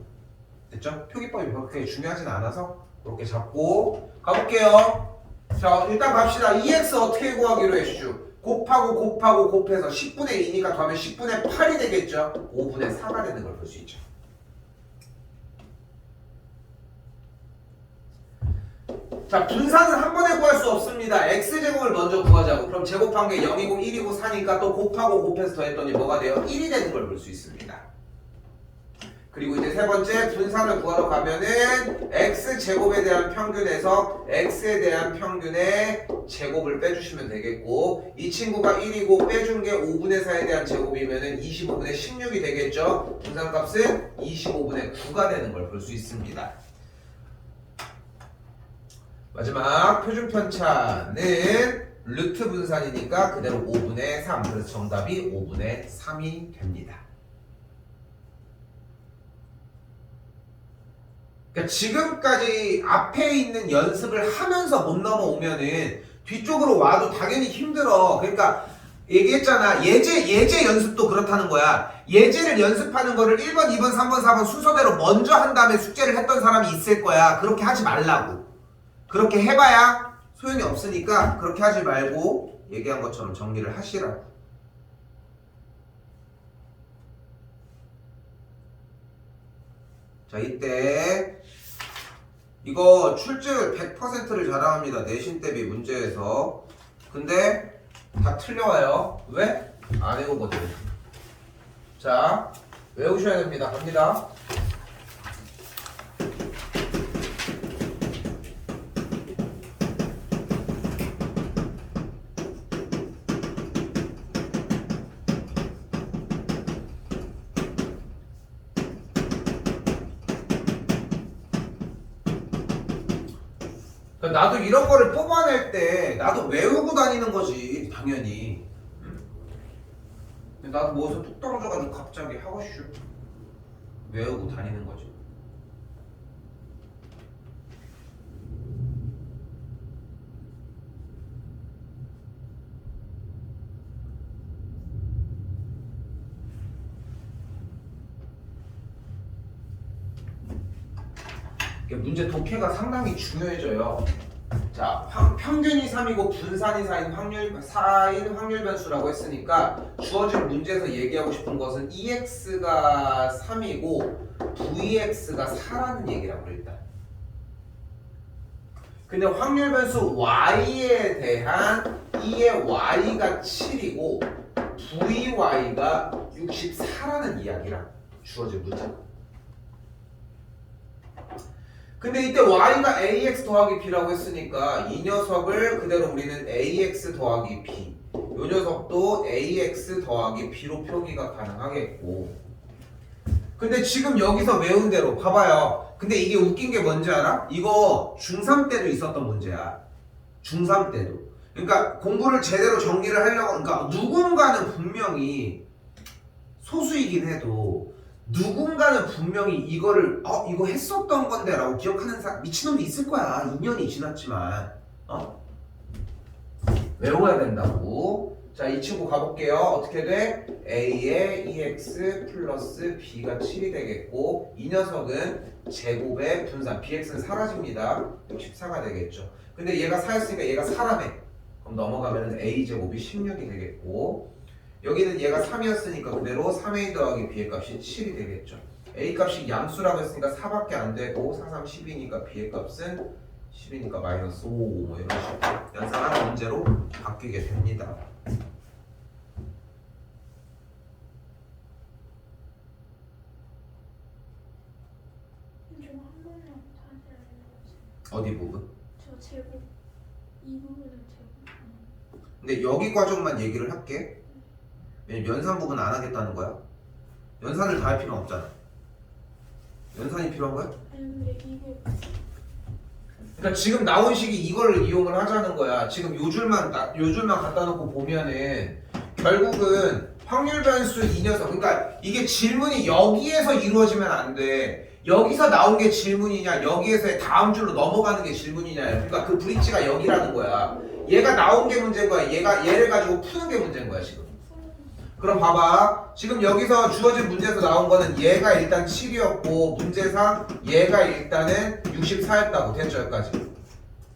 됐죠? 표기법이 그렇게 중요하진 않아서 그렇게 잡고 가볼게요. 자 일단 갑시다. EX 어떻게 구하기로 했슈? 곱하고 곱해서 10분의 2니까 더하면 10분의 8이 되겠죠? 5분의 4가 되는 걸 볼 수 있죠. 자 분산은 한 번에 구할 수 없습니다. x제곱을 먼저 구하자고. 그럼 제곱한 게 0이고 1이고 4니까 또 곱하고 곱해서 더했더니 뭐가 돼요? 1이 되는 걸 볼 수 있습니다. 그리고 이제 세 번째 분산을 구하러 가면은 x제곱에 대한 평균에서 x에 대한 평균의 제곱을 빼주시면 되겠고 이 친구가 1이고 빼준 게 5분의 4에 대한 제곱이면은 25분의 16이 되겠죠. 분산값은 25분의 9가 되는 걸 볼 수 있습니다. 마지막 표준편차는 루트 분산이니까 그대로 5분의 3. 그래서 정답이 5분의 3이 됩니다. 그러니까 지금까지 앞에 있는 연습을 하면서 못 넘어오면은 뒤쪽으로 와도 당연히 힘들어. 그러니까 얘기했잖아. 예제 연습도 그렇다는 거야. 예제를 연습하는 거를 1번, 2번, 3번, 4번 순서대로 먼저 한 다음에 숙제를 했던 사람이 있을 거야. 그렇게 하지 말라고. 그렇게 해봐야 소용이 없으니까 그렇게 하지 말고 얘기한 것처럼 정리를 하시라고. 자 이때 이거 출제율 100%를 자랑합니다. 내신 대비 문제에서. 근데 다 틀려와요. 왜? 안 외우거든. 자 외우셔야 됩니다. 갑니다. 나도 이런 거를 뽑아낼 때 나도 외우고 다니는 거지 당연히. 근데 나도 뭐에서 뚝 떨어져가지고 갑자기 하고 싶 외우고 다니는 거지. 문제 독해가 상당히 중요해져요. 자, 평균이 3이고 분산이 4인 확률 변수라고 했으니까 주어진 문제에서 얘기하고 싶은 것은 EX가 3이고 VX가 4라는 얘기라고 일단. 근데 확률 변수 Y에 대한 E의 Y가 7이고 VY가 64라는 이야기라 주어진 문제. 근데 이때 y가 ax 더하기 b라고 했으니까 이 녀석을 그대로 우리는 ax 더하기 b, 이 녀석도 ax 더하기 b로 표기가 가능하겠고. 근데 지금 여기서 외운 대로 봐봐요. 근데 이게 웃긴 게 뭔지 알아? 이거 중3 때도 있었던 문제야. 중3 때도. 그러니까 공부를 제대로 정리를 하려고, 그러니까 누군가는 분명히 소수이긴 해도 누군가는 분명히 이거를 이거 했었던 건데 라고 기억하는 미친놈이 있을 거야. 2년이 지났지만 외워야 된다고. 자, 이 친구 가볼게요. 어떻게 돼? a에 ex 플러스 b가 7이 되겠고 이 녀석은 제곱의 분산 bx는 사라집니다. 14가 되겠죠. 근데 얘가 4였으니까 얘가 4라며. 그럼 넘어가면 a제곱이 16이 되겠고 여기는 얘가 3이었으니까 그대로 3a 더하기 b의 값이 7이 되겠죠. a 값이 양수라고 했으니까 4밖에 안 되고 4, 3, 10이니까 b의 값은 10이니까 마이너스 5 뭐 이런 식으로 연산한 문제로 바뀌게 됩니다. 이거 한 번에 다시 알려주세요. 어디 부분? 저 제곱 이 부분은 제곱. 근데 여기 과정만 얘기를 할게. 왜냐면 연산 부분 안 하겠다는 거야. 연산을 다 할 필요는 없잖아. 연산이 필요한 거야? 아니 근데 이게 그러니까 지금 나온 식이 이걸 이용을 하자는 거야. 지금 요 줄만 갖다 놓고 보면은 결국은 확률 변수 이 녀석. 그러니까 이게 질문이 여기에서 이루어지면 안 돼. 여기서 나온 게 질문이냐, 여기에서의 다음 줄로 넘어가는 게 질문이냐. 그러니까 그 브릿지가 여기라는 거야. 얘가 나온 게 문제인 거야. 얘를 가지고 푸는 게 문제인 거야 지금. 그럼 봐봐. 지금 여기서 주어진 문제에서 나온 거는 얘가 일단 7이었고 문제상 얘가 일단은 64였다고. 됐죠? 여기까지.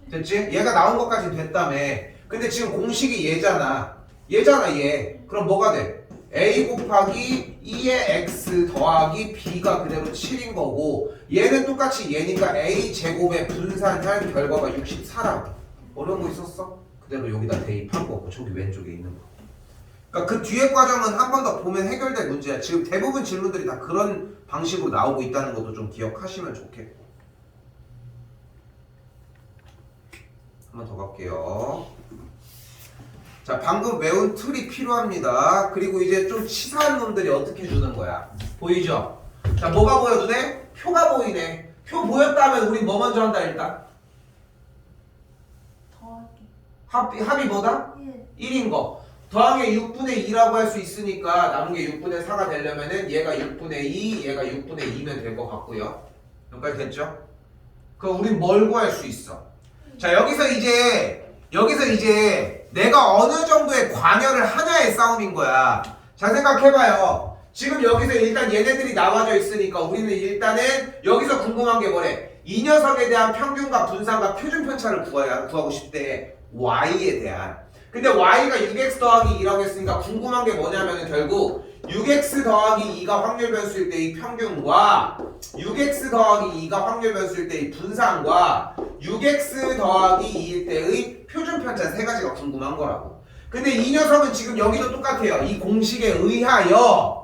됐지? 얘가 나온 것까지 됐다며. 근데 지금 공식이 얘잖아. 얘. 그럼 뭐가 돼? a 곱하기 2의 x 더하기 b가 그대로 7인 거고 얘는 똑같이 얘니까 a 제곱에 분산한 결과가 64라고. 어려운 거 있었어? 그대로 여기다 대입한 거고 저기 왼쪽에 있는 거. 그러니까 그 뒤에 과정은 한 번 더 보면 해결될 문제야. 지금 대부분 질문들이 다 그런 방식으로 나오고 있다는 것도 좀 기억하시면 좋겠고. 한 번 더 갈게요. 자, 방금 외운 틀이 필요합니다. 그리고 이제 좀 치사한 놈들이 어떻게 주는 거야? 보이죠? 자, 뭐가 보여도 돼? 표가 보이네. 표 보였다면 우리 뭐 먼저 한다 일단? 더하기 합이 뭐다? 1. 1인 거. 더하기 6분의 2라고 할 수 있으니까 남은 게 6분의 4가 되려면은 얘가 6분의 2, 얘가 6분의 2면 될 것 같고요. 여기까지 됐죠? 그럼 우린 뭘 구할 수 있어? 자, 여기서 이제 내가 어느 정도의 관여를 하냐의 싸움인 거야. 자, 생각해봐요. 지금 여기서 일단 얘네들이 나와져 있으니까 우리는 일단은 여기서 궁금한 게 뭐래? 이 녀석에 대한 평균과 분산과 표준 편차를 구하고 싶대. y에 대한. 근데 y가 6x 더하기 2라고 했으니까 궁금한 게 뭐냐면은 결국 6x 더하기 2가 확률 변수일 때의 평균과 6x 더하기 2가 확률 변수일 때의 분산과 6x 더하기 2일 때의 표준 편차 세 가지가 궁금한 거라고. 근데 이 녀석은 지금 여기도 똑같아요. 이 공식에 의하여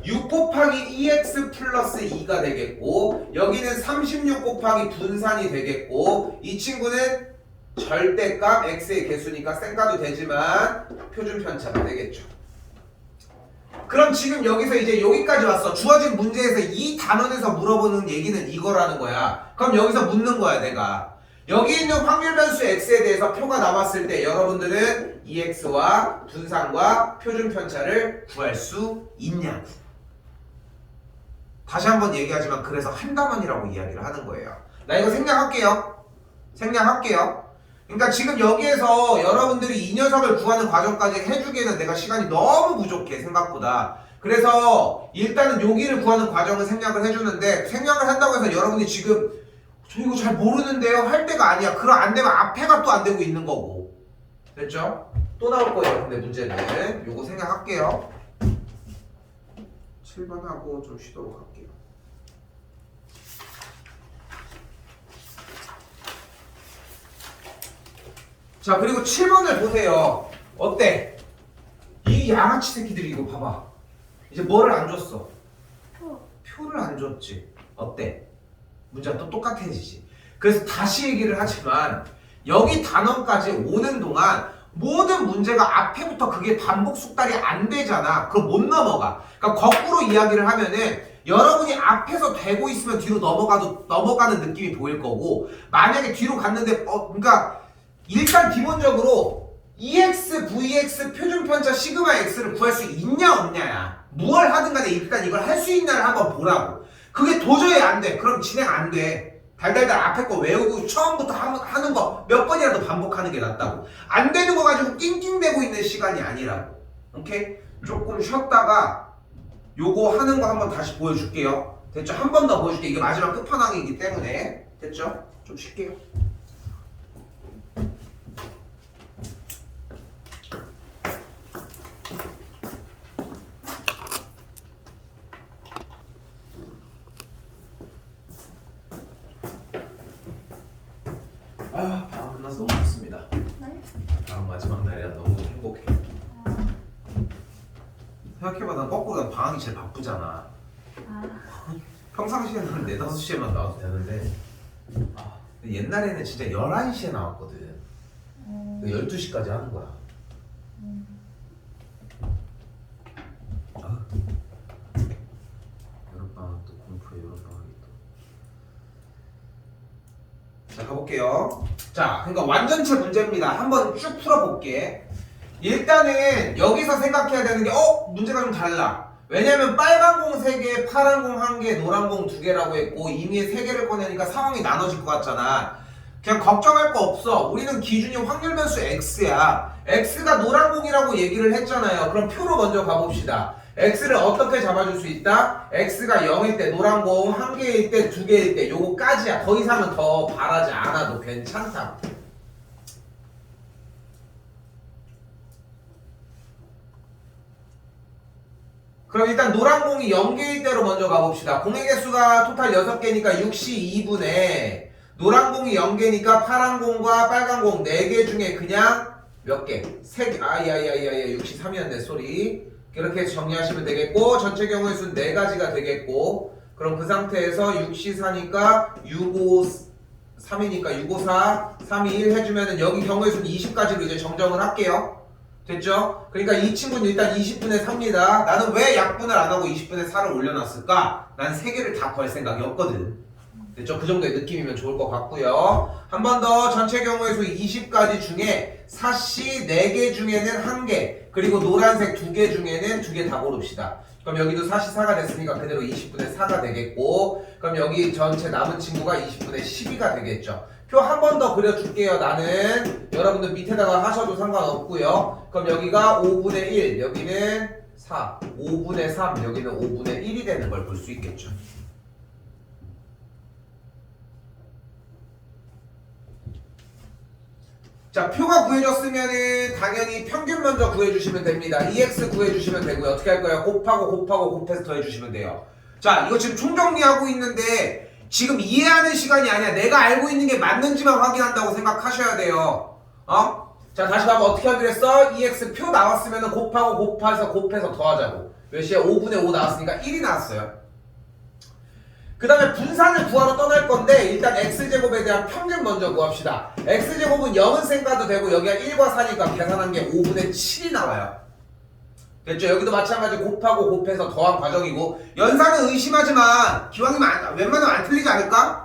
6 곱하기 2x 플러스 2가 되겠고 여기는 36 곱하기 분산이 되겠고 이 친구는 절대값 x의 개수니까 쌩까도 되지만 표준 편차가 되겠죠. 그럼 지금 여기서 이제 여기까지 왔어. 주어진 문제에서 이 단원에서 물어보는 얘기는 이거라는 거야. 그럼 여기서 묻는 거야 내가. 여기 있는 확률 변수 x에 대해서 표가 나왔을 때 여러분들은 2x와 분산과 표준 편차를 구할 수 있냐고. 다시 한번 얘기하지만 그래서 한 단원이라고 이야기를 하는 거예요. 나 이거 생략할게요. 그러니까 지금 여기에서 여러분들이 이 녀석을 구하는 과정까지 해주기에는 내가 시간이 너무 부족해 생각보다. 그래서 일단은 여기를 구하는 과정을 생략을 해주는데 생략을 한다고 해서 여러분이 지금 저 이거 잘 모르는데요 할 때가 아니야. 그럼 안 되면 앞에가 또 안 되고 있는 거고. 됐죠? 또 나올 거예요. 근데 문제는 요거 생략할게요. 7번 하고 좀 쉬도록 할게요. 자, 그리고 7번을 보세요. 어때? 이 양아치 새끼들이 이거 봐봐. 이제 뭐를 안 줬어? 표를 안 줬지. 어때? 문제가 또 똑같아지지. 그래서 다시 얘기를 하지만 여기 단원까지 오는 동안 모든 문제가 앞에부터 그게 반복 숙달이 안 되잖아. 그럼 못 넘어가. 그러니까 거꾸로 이야기를 하면은 여러분이 앞에서 되고 있으면 뒤로 넘어가는 느낌이 보일 거고 만약에 뒤로 갔는데 그러니까 일단 기본적으로 EX, VX 표준 편차 시그마 X를 구할 수 있냐 없냐야. 무얼 하든 간에 일단 이걸 할 수 있냐를 한번 보라고. 그게 도저히 안 돼. 그럼 진행 안 돼. 달달달 앞에 거 외우고 처음부터 하는 거 몇 번이라도 반복하는 게 낫다고. 안 되는 거 가지고 낑낑대고 있는 시간이 아니라고. 오케이? 조금 쉬었다가 요거 하는 거 한번 다시 보여줄게요. 됐죠? 한 번 더 보여줄게. 이게 마지막 끝판왕이기 때문에. 됐죠? 좀 쉴게요. 방학 끝나서 너무 좋습니다. 네? 방학 마지막 날이라 너무 행복해. 생각해봐, 난 거꾸로 난 방학이 제일 바쁘잖아. 평상시에는 한 4, 5시에만 나와도 되는데 옛날에는 진짜 11시에 나왔거든. 12시까지 하는 거야. 여름방학 또 공포에 여름방학이 또. 자, 가볼게요. 자, 그러니까 완전체 문제입니다. 한번 쭉 풀어볼게. 일단은 여기서 생각해야 되는 게 문제가 좀 달라. 왜냐면 빨간 공 3개, 파란 공 1개, 노란 공 2개라고 했고 이미 3개를 꺼내니까 상황이 나눠질 것 같잖아. 그냥 걱정할 거 없어. 우리는 기준이 확률 변수 x야. x가 노란 공이라고 얘기를 했잖아요. 그럼 표로 먼저 가봅시다. x를 어떻게 잡아줄 수 있다? x가 0일 때 노란 공 1개일 때 2개일 때 요거까지야. 더 이상은 더 바라지 않아도 괜찮다. 그럼 일단 노란 공이 0개일 때로 먼저 가봅시다. 공의 개수가 토탈 6개니까 6시 2분에 노란 공이 0개니까 파란 공과 빨간 공 4개 중에 그냥 몇 개? 3개. 아야야야야 6시 3이었네 쏘리. 이렇게 정리하시면 되겠고 전체 경우의 수는 4가지가 되겠고 그럼 그 상태에서 6시 4니까 6, 5, 3이니까 6, 5, 4, 3, 2, 1 해주면은 여기 경우의 수는 20까지로 이제 정정을 할게요. 됐죠? 그러니까 이 친구는 일단 20분의 4입니다. 나는 왜 약분을 안 하고 20분의 4를 올려놨을까? 난 3개를 다 구할 생각이 없거든. 됐죠? 그 정도의 느낌이면 좋을 것 같고요. 한 번 더 전체 경우의 수 20가지 중에 사씨 4개 중에는 1개 그리고 노란색 2개 중에는 2개 다 고릅시다. 그럼 여기도 사씨 4가 됐으니까 그대로 20분의 4가 되겠고 그럼 여기 전체 남은 친구가 20분의 12가 되겠죠. 표 한 번 더 그려줄게요. 나는 여러분들 밑에다가 하셔도 상관없고요. 그럼 여기가 5분의 1 여기는 4 5분의 3 여기는 5분의 1이 되는 걸 볼 수 있겠죠. 자, 표가 구해졌으면은 당연히 평균 먼저 구해주시면 됩니다. EX 구해주시면 되고요. 어떻게 할 거예요? 곱하고 곱해서 더해주시면 돼요. 자, 이거 지금 총정리하고 있는데 지금 이해하는 시간이 아니야. 내가 알고 있는 게 맞는지만 확인한다고 생각하셔야 돼요. 자, 다시 봐봐. 어떻게 하기로 했어? EX 표 나왔으면 곱해서 더하자고. 몇 시에? 5분의 5 나왔으니까 1이 나왔어요. 그 다음에 분산을 구하러 떠날 건데 일단 x제곱에 대한 평균 먼저 구합시다. x제곱은 0은 생가도 되고 여기가 1과 4니까 계산한 게 5분의 7이 나와요. 됐죠? 여기도 마찬가지로 곱하고 곱해서 더한 과정이고 연산은 의심하지만 기왕이면 웬만하면 안 틀리지 않을까?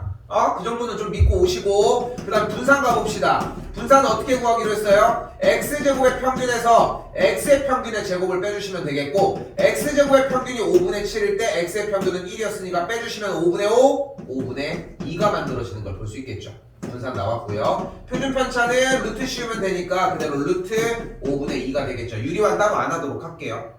그 정도는 좀 믿고 오시고 그 다음 분산 가봅시다. 분산은 어떻게 구하기로 했어요? x제곱의 평균에서 x의 평균의 제곱을 빼주시면 되겠고 x제곱의 평균이 5분의 7일 때 x의 평균은 1이었으니까 빼주시면 5분의 5, 5분의 2가 만들어지는 걸 볼 수 있겠죠. 분산 나왔고요. 표준 편차는 루트 씌우면 되니까 그대로 루트 5분의 2가 되겠죠. 유리환 따로 안 하도록 할게요.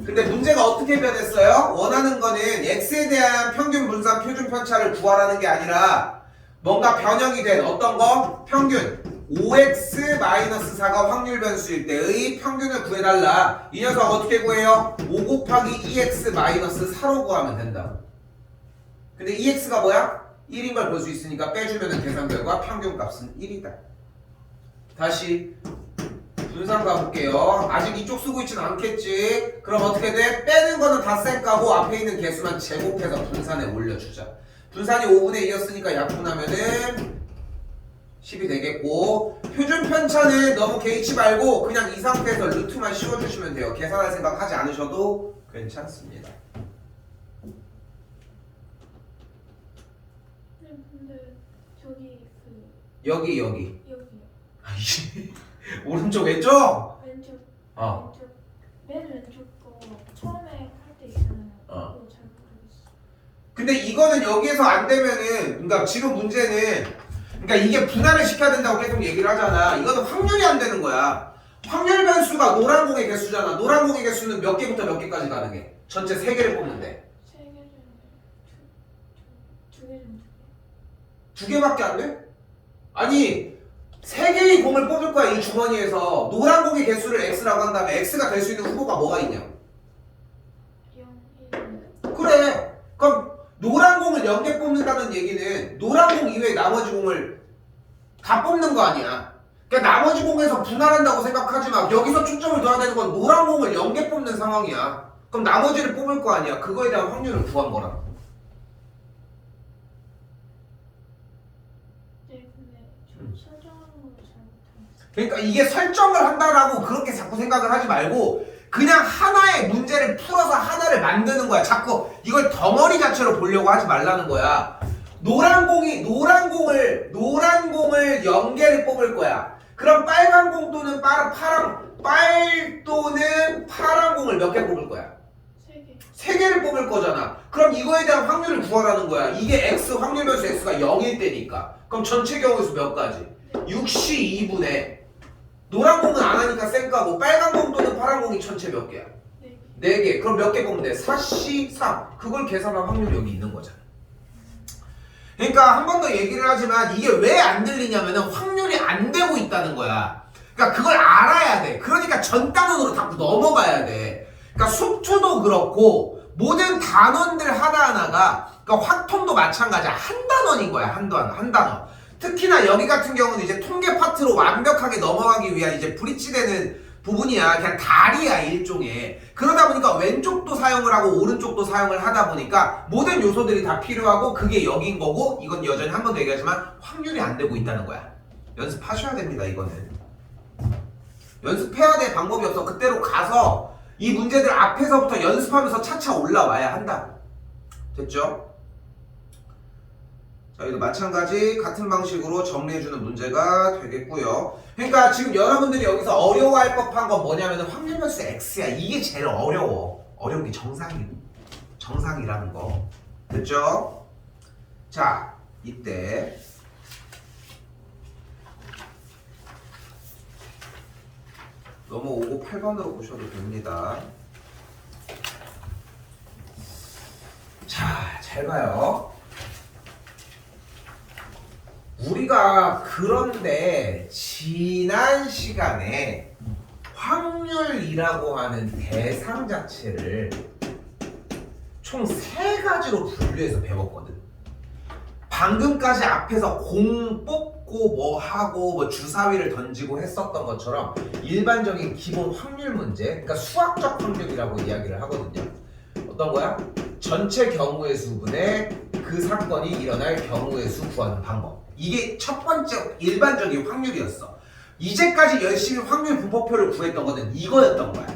근데 문제가 어떻게 변했어요? 원하는 거는 x에 대한 평균 분산 표준 편차를 구하라는 게 아니라 뭔가 변형이 된 어떤 거? 평균 5x-4가 확률 변수일 때의 평균을 구해달라. 이 녀석 어떻게 구해요? 5 곱하기 2x-4로 구하면 된다. 근데 2x가 뭐야? 1인 걸 볼 수 있으니까 빼주면 계산 결과 평균 값은 1이다. 다시 분산 가볼게요. 아직 이쪽 쓰고 있진 않겠지. 그럼 어떻게 돼? 빼는 거는 다 쌩까고 앞에 있는 개수만 제곱해서 분산에 올려주자. 분산이 5분의 2였으니까 약분하면은 10이 되겠고 표준 편차는 너무 개의치 말고 그냥 이 상태에서 루트만 씌워주시면 돼요. 계산할 생각 하지 않으셔도 괜찮습니다. 근데 저기 여기 여기요. 아이씨 오른쪽 왼쪽? 왼쪽. 어. 왼쪽. 맨 왼쪽 거 처음에 할 때 있잖아요. 어. 그거 잘 모르겠어. 근데 이거는 여기에서 안 되면은 그러니까 지금 문제는 그러니까 이게 분할을 시켜야 된다고 계속 얘기를 하잖아. 이거는 확률이 안 되는 거야. 확률 변수가 노란 공의 개수잖아. 노란 공의 개수는 몇 개부터 몇 개까지 가능해? 전체 3개를 뽑는데 3개 중에 2개 정도. 2개밖에 안 돼? 아니 3개의 공을 뽑을 거야. 이 주머니에서 노란 공의 개수를 x라고 한 다음에 x가 될 수 있는 후보가 뭐가 있냐? 0, 1. 그래. 그럼 노란 공을 0개 뽑는다는 얘기는 노란 공 이외에 나머지 공을 다 뽑는 거 아니야. 그러니까 나머지 공에서 분할한다고 생각하지 마. 여기서 초점을 둬야 되는 건 노란 공을 0개 뽑는 상황이야. 그럼 나머지를 뽑을 거 아니야. 그거에 대한 확률을 구한 거라. 네, 근데 좀 설정하는 걸 잘못했어요. 그러니까 이게 설정을 한다라고 그렇게 자꾸 생각을 하지 말고 그냥 하나의 문제를 풀어서 하나를 만드는 거야. 자꾸 이걸 덩어리 자체로 보려고 하지 말라는 거야. 노란 공을 0개를 뽑을 거야. 그럼 빨간 공 또는 파란 공을 몇 개 뽑을 거야? 3개. 3개를 뽑을 거잖아. 그럼 이거에 대한 확률을 구하라는 거야. 이게 x 확률 변수 x가 0일 때니까. 그럼 전체 경우의 수 몇 가지? 62분의 노란 공은 안 하니까 쌩까고 빨간 공 또는 파란 공이 전체 몇 개야? 4개. 4개. 그럼 몇 개 뽑으면 돼? 4C 3. 그걸 계산한 확률이 여기 있는 거잖아. 그러니까 한 번 더 얘기를 하지만 이게 왜 안 들리냐면 확률이 안 되고 있다는 거야. 그러니까 그걸 알아야 돼. 그러니까 전 단원으로 자꾸 넘어가야 돼. 그러니까 속초도 그렇고 모든 단원들 하나하나가 그러니까 확통도 마찬가지야. 한 단원인 거야. 한 단원. 특히나 여기 같은 경우는 이제 통계 파트로 완벽하게 넘어가기 위한 이제 브릿지되는 부분이야. 그냥 다리야 일종의. 그러다 보니까 왼쪽도 사용을 하고 오른쪽도 사용을 하다 보니까 모든 요소들이 다 필요하고 그게 여긴 거고 이건 여전히 한 번 더 얘기하지만 확률이 안 되고 있다는 거야. 연습하셔야 됩니다. 이거는 연습해야 될 방법이 없어. 그때로 가서 이 문제들 앞에서부터 연습하면서 차차 올라와야 한다. 됐죠? 자, 여기도 마찬가지 같은 방식으로 정리해주는 문제가 되겠고요. 그러니까 지금 여러분들이 여기서 어려워할 법한 건 뭐냐면 확률 변수 x야. 이게 제일 어려워. 어려운 게 정상이라는 거. 됐죠? 자, 이때 넘어오고 8번으로 보셔도 됩니다. 자, 잘 봐요. 우리가 그런데 지난 시간에 확률이라고 하는 대상 자체를 총 3가지로 분류해서 배웠거든. 방금까지 앞에서 공 뽑고 뭐 하고 뭐 주사위를 던지고 했었던 것처럼 일반적인 기본 확률 문제, 그러니까 수학적 확률이라고 이야기를 하거든요. 어떤 거야? 전체 경우의 수분의 그 사건이 일어날 경우의 수 구하는 방법. 이게 첫 번째 일반적인 확률이었어. 이제까지 열심히 확률 분포표를 구했던 거는 이거였던 거야.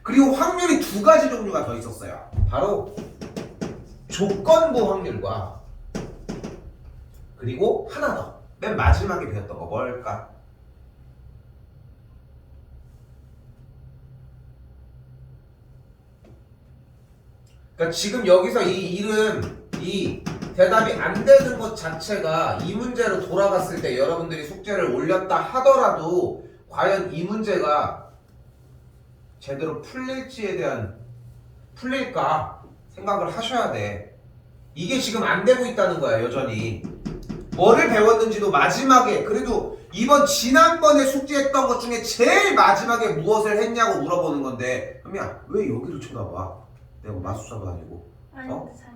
그리고 확률이 2가지 종류가 더 있었어요. 바로 조건부 확률과 그리고 하나 더. 맨 마지막에 배웠던 거 뭘까? 그러니까 지금 여기서 이 대답이 안 되는 것 자체가 이 문제로 돌아갔을 때 여러분들이 숙제를 올렸다 하더라도 과연 이 문제가 제대로 풀릴까 생각을 하셔야 돼. 이게 지금 안 되고 있다는 거야, 여전히. 뭐를 배웠는지도 마지막에, 그래도 지난번에 숙제했던 것 중에 제일 마지막에 무엇을 했냐고 물어보는 건데, 현미야, 왜 여기를 쳐다봐? 내가 마술사도 아니고. 아니, 어? 잘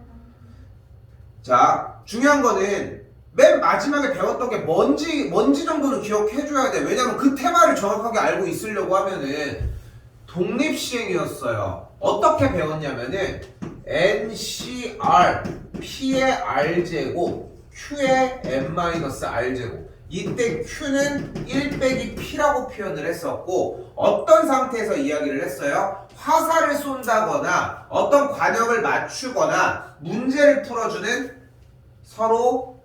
자, 중요한 거는 맨 마지막에 배웠던 게 뭔지 정도는 기억해줘야 돼. 왜냐면 그 테마를 정확하게 알고 있으려고 하면은 독립시행이었어요. 어떻게 배웠냐면은 NCR, P의 R제곱, Q의 N-R제곱. 이때 Q는 1 빼기 P라고 표현을 했었고 어떤 상태에서 이야기를 했어요? 화살을 쏜다거나 어떤 관역을 맞추거나 문제를 풀어주는 서로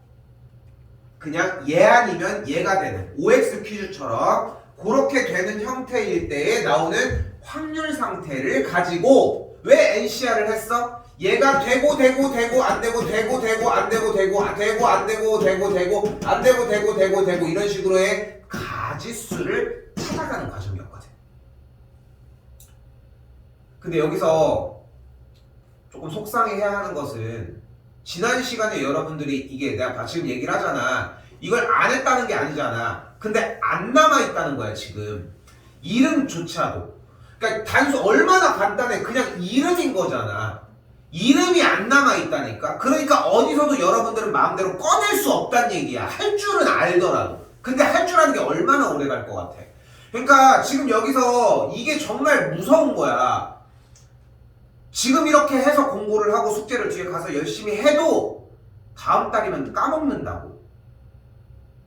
그냥 얘 아니면 얘가 되는 OX 퀴즈처럼 그렇게 되는 형태일 때에 나오는 확률 상태를 가지고 왜 NCR을 했어? 얘가 되고 안 되고 안 되고 안 되고 이런 식으로의 가지수를 찾아가는 과정이었거든. 근데 여기서 조금 속상해해야 하는 것은 지난 시간에 여러분들이 이게 내가 지금 얘기를 하잖아. 이걸 안 했다는 게 아니잖아. 근데 안 남아있다는 거야 지금. 이름조차도. 그러니까 단순 얼마나 간단해. 그냥 이름인 거잖아. 이름이 안 남아있다니까. 그러니까 어디서도 여러분들은 마음대로 꺼낼 수 없다는 얘기야. 할 줄은 알더라도. 근데 할 줄 아는 게 얼마나 오래 갈 것 같아. 그러니까 지금 여기서 이게 정말 무서운 거야. 지금 이렇게 해서 공부를 하고 숙제를 뒤에 가서 열심히 해도 다음 달이면 까먹는다고.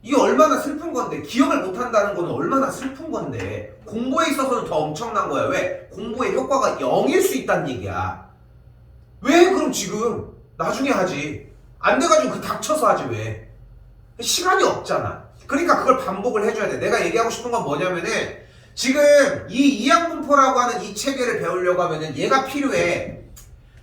이게 얼마나 슬픈 건데, 기억을 못한다는 건 얼마나 슬픈 건데, 공부에 있어서는 더 엄청난 거야. 왜? 공부의 효과가 0일 수 있다는 얘기야. 왜 그럼 지금 나중에 하지? 안 돼가지고 그 닥쳐서 하지 왜? 시간이 없잖아. 그러니까 그걸 반복을 해줘야 돼. 내가 얘기하고 싶은 건 뭐냐면은 지금 이 이항분포라고 하는 이 체계를 배우려고 하면은 얘가 필요해.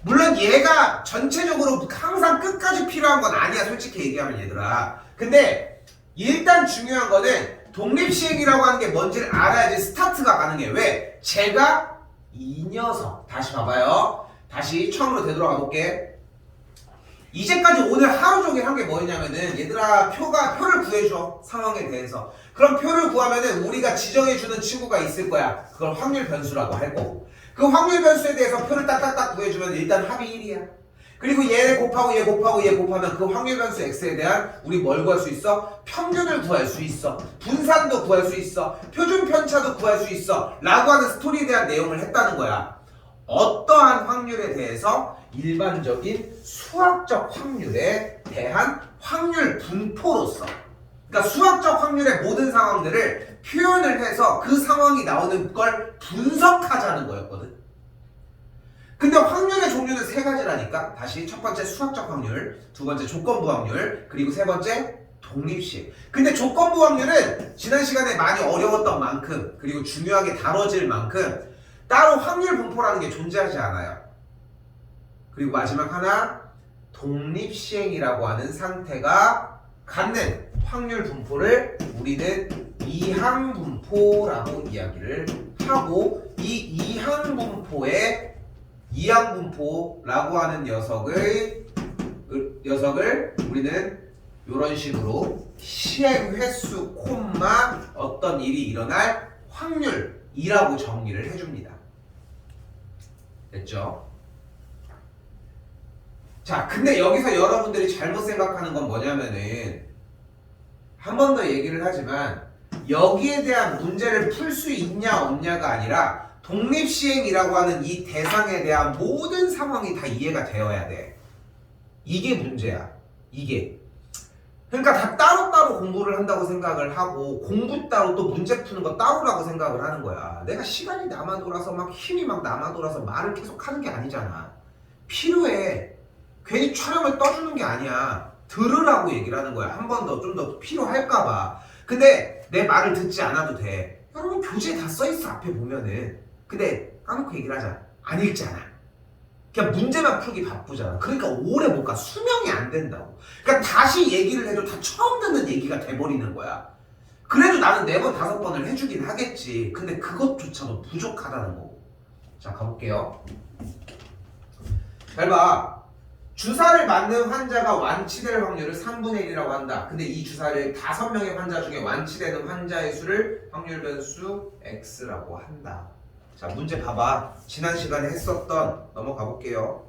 물론 얘가 전체적으로 항상 끝까지 필요한 건 아니야, 솔직히 얘기하면 얘들아. 근데 일단 중요한 거는 독립시행이라고 하는 게 뭔지를 알아야지 스타트가 가능해. 왜? 제가 이 녀석 다시 봐봐요. 다시 처음으로 되돌아가 볼게. 이제까지 오늘 하루 종일 한 게 뭐냐면은 얘들아 표를 구해줘. 상황에 대해서. 그럼 표를 구하면은 우리가 지정해주는 친구가 있을 거야. 그걸 확률 변수라고 할 거고, 그 확률 변수에 대해서 표를 딱딱딱 구해주면 일단 합이 1이야. 그리고 얘 곱하고 얘 곱하고 얘 곱하면 그 확률 변수 x에 대한 우리 뭘 구할 수 있어? 평균을 구할 수 있어. 분산도 구할 수 있어. 표준 편차도 구할 수 있어. 라고 하는 스토리에 대한 내용을 했다는 거야. 어떠한 확률에 대해서? 일반적인 수학적 확률에 대한 확률 분포로서, 그러니까 수학적 확률의 모든 상황들을 표현을 해서 그 상황이 나오는 걸 분석하자는 거였거든. 근데 확률의 종류는 세 가지라니까. 다시 첫 번째 수학적 확률, 두 번째 조건부 확률, 그리고 세 번째 독립시행. 근데 조건부 확률은 지난 시간에 많이 어려웠던 만큼, 그리고 중요하게 다뤄질 만큼 따로 확률 분포라는 게 존재하지 않아요. 그리고 마지막 하나, 독립시행이라고 하는 상태가 갖는 확률 분포를 우리는 이항분포라고 이야기를 하고, 이 이항분포라고 하는 녀석을 우리는 이런 식으로 시행 횟수 콤마 어떤 일이 일어날 확률이라고 정리를 해줍니다. 됐죠? 자, 근데 여기서 여러분들이 잘못 생각하는 건 뭐냐면은, 한 번 더 얘기를 하지만 여기에 대한 문제를 풀 수 있냐 없냐가 아니라 독립시행이라고 하는 이 대상에 대한 모든 상황이 다 이해가 되어야 돼. 이게 문제야. 이게. 그러니까 다 따로따로 공부를 한다고 생각을 하고, 공부 따로 또 문제 푸는 거 따로라고 생각을 하는 거야. 내가 시간이 남아 돌아서 막 힘이 막 남아 돌아서 말을 계속 하는 게 아니잖아. 필요해. 괜히 촬영을 떠주는 게 아니야. 들으라고 얘기를 하는 거야. 한 번 더 좀 더 필요할까봐. 근데 내 말을 듣지 않아도 돼. 여러분 교재에 다 써있어, 앞에 보면은. 근데 까놓고 얘기를 하자. 안 읽잖아. 그냥 문제만 풀기 바쁘잖아. 그러니까 오래 못 가. 수명이 안 된다고. 그러니까 다시 얘기를 해도 다 처음 듣는 얘기가 돼버리는 거야. 그래도 나는 4번, 5번을 해주긴 하겠지. 근데 그것조차도 부족하다는 거고. 자, 가볼게요. 잘 봐. 주사를 맞는 환자가 완치될 확률을 3분의 1이라고 한다. 근데 이 주사를 5명의 환자 중에 완치되는 환자의 수를 확률 변수 x라고 한다. 자, 문제 봐봐. 지난 시간에 했었던, 넘어가 볼게요.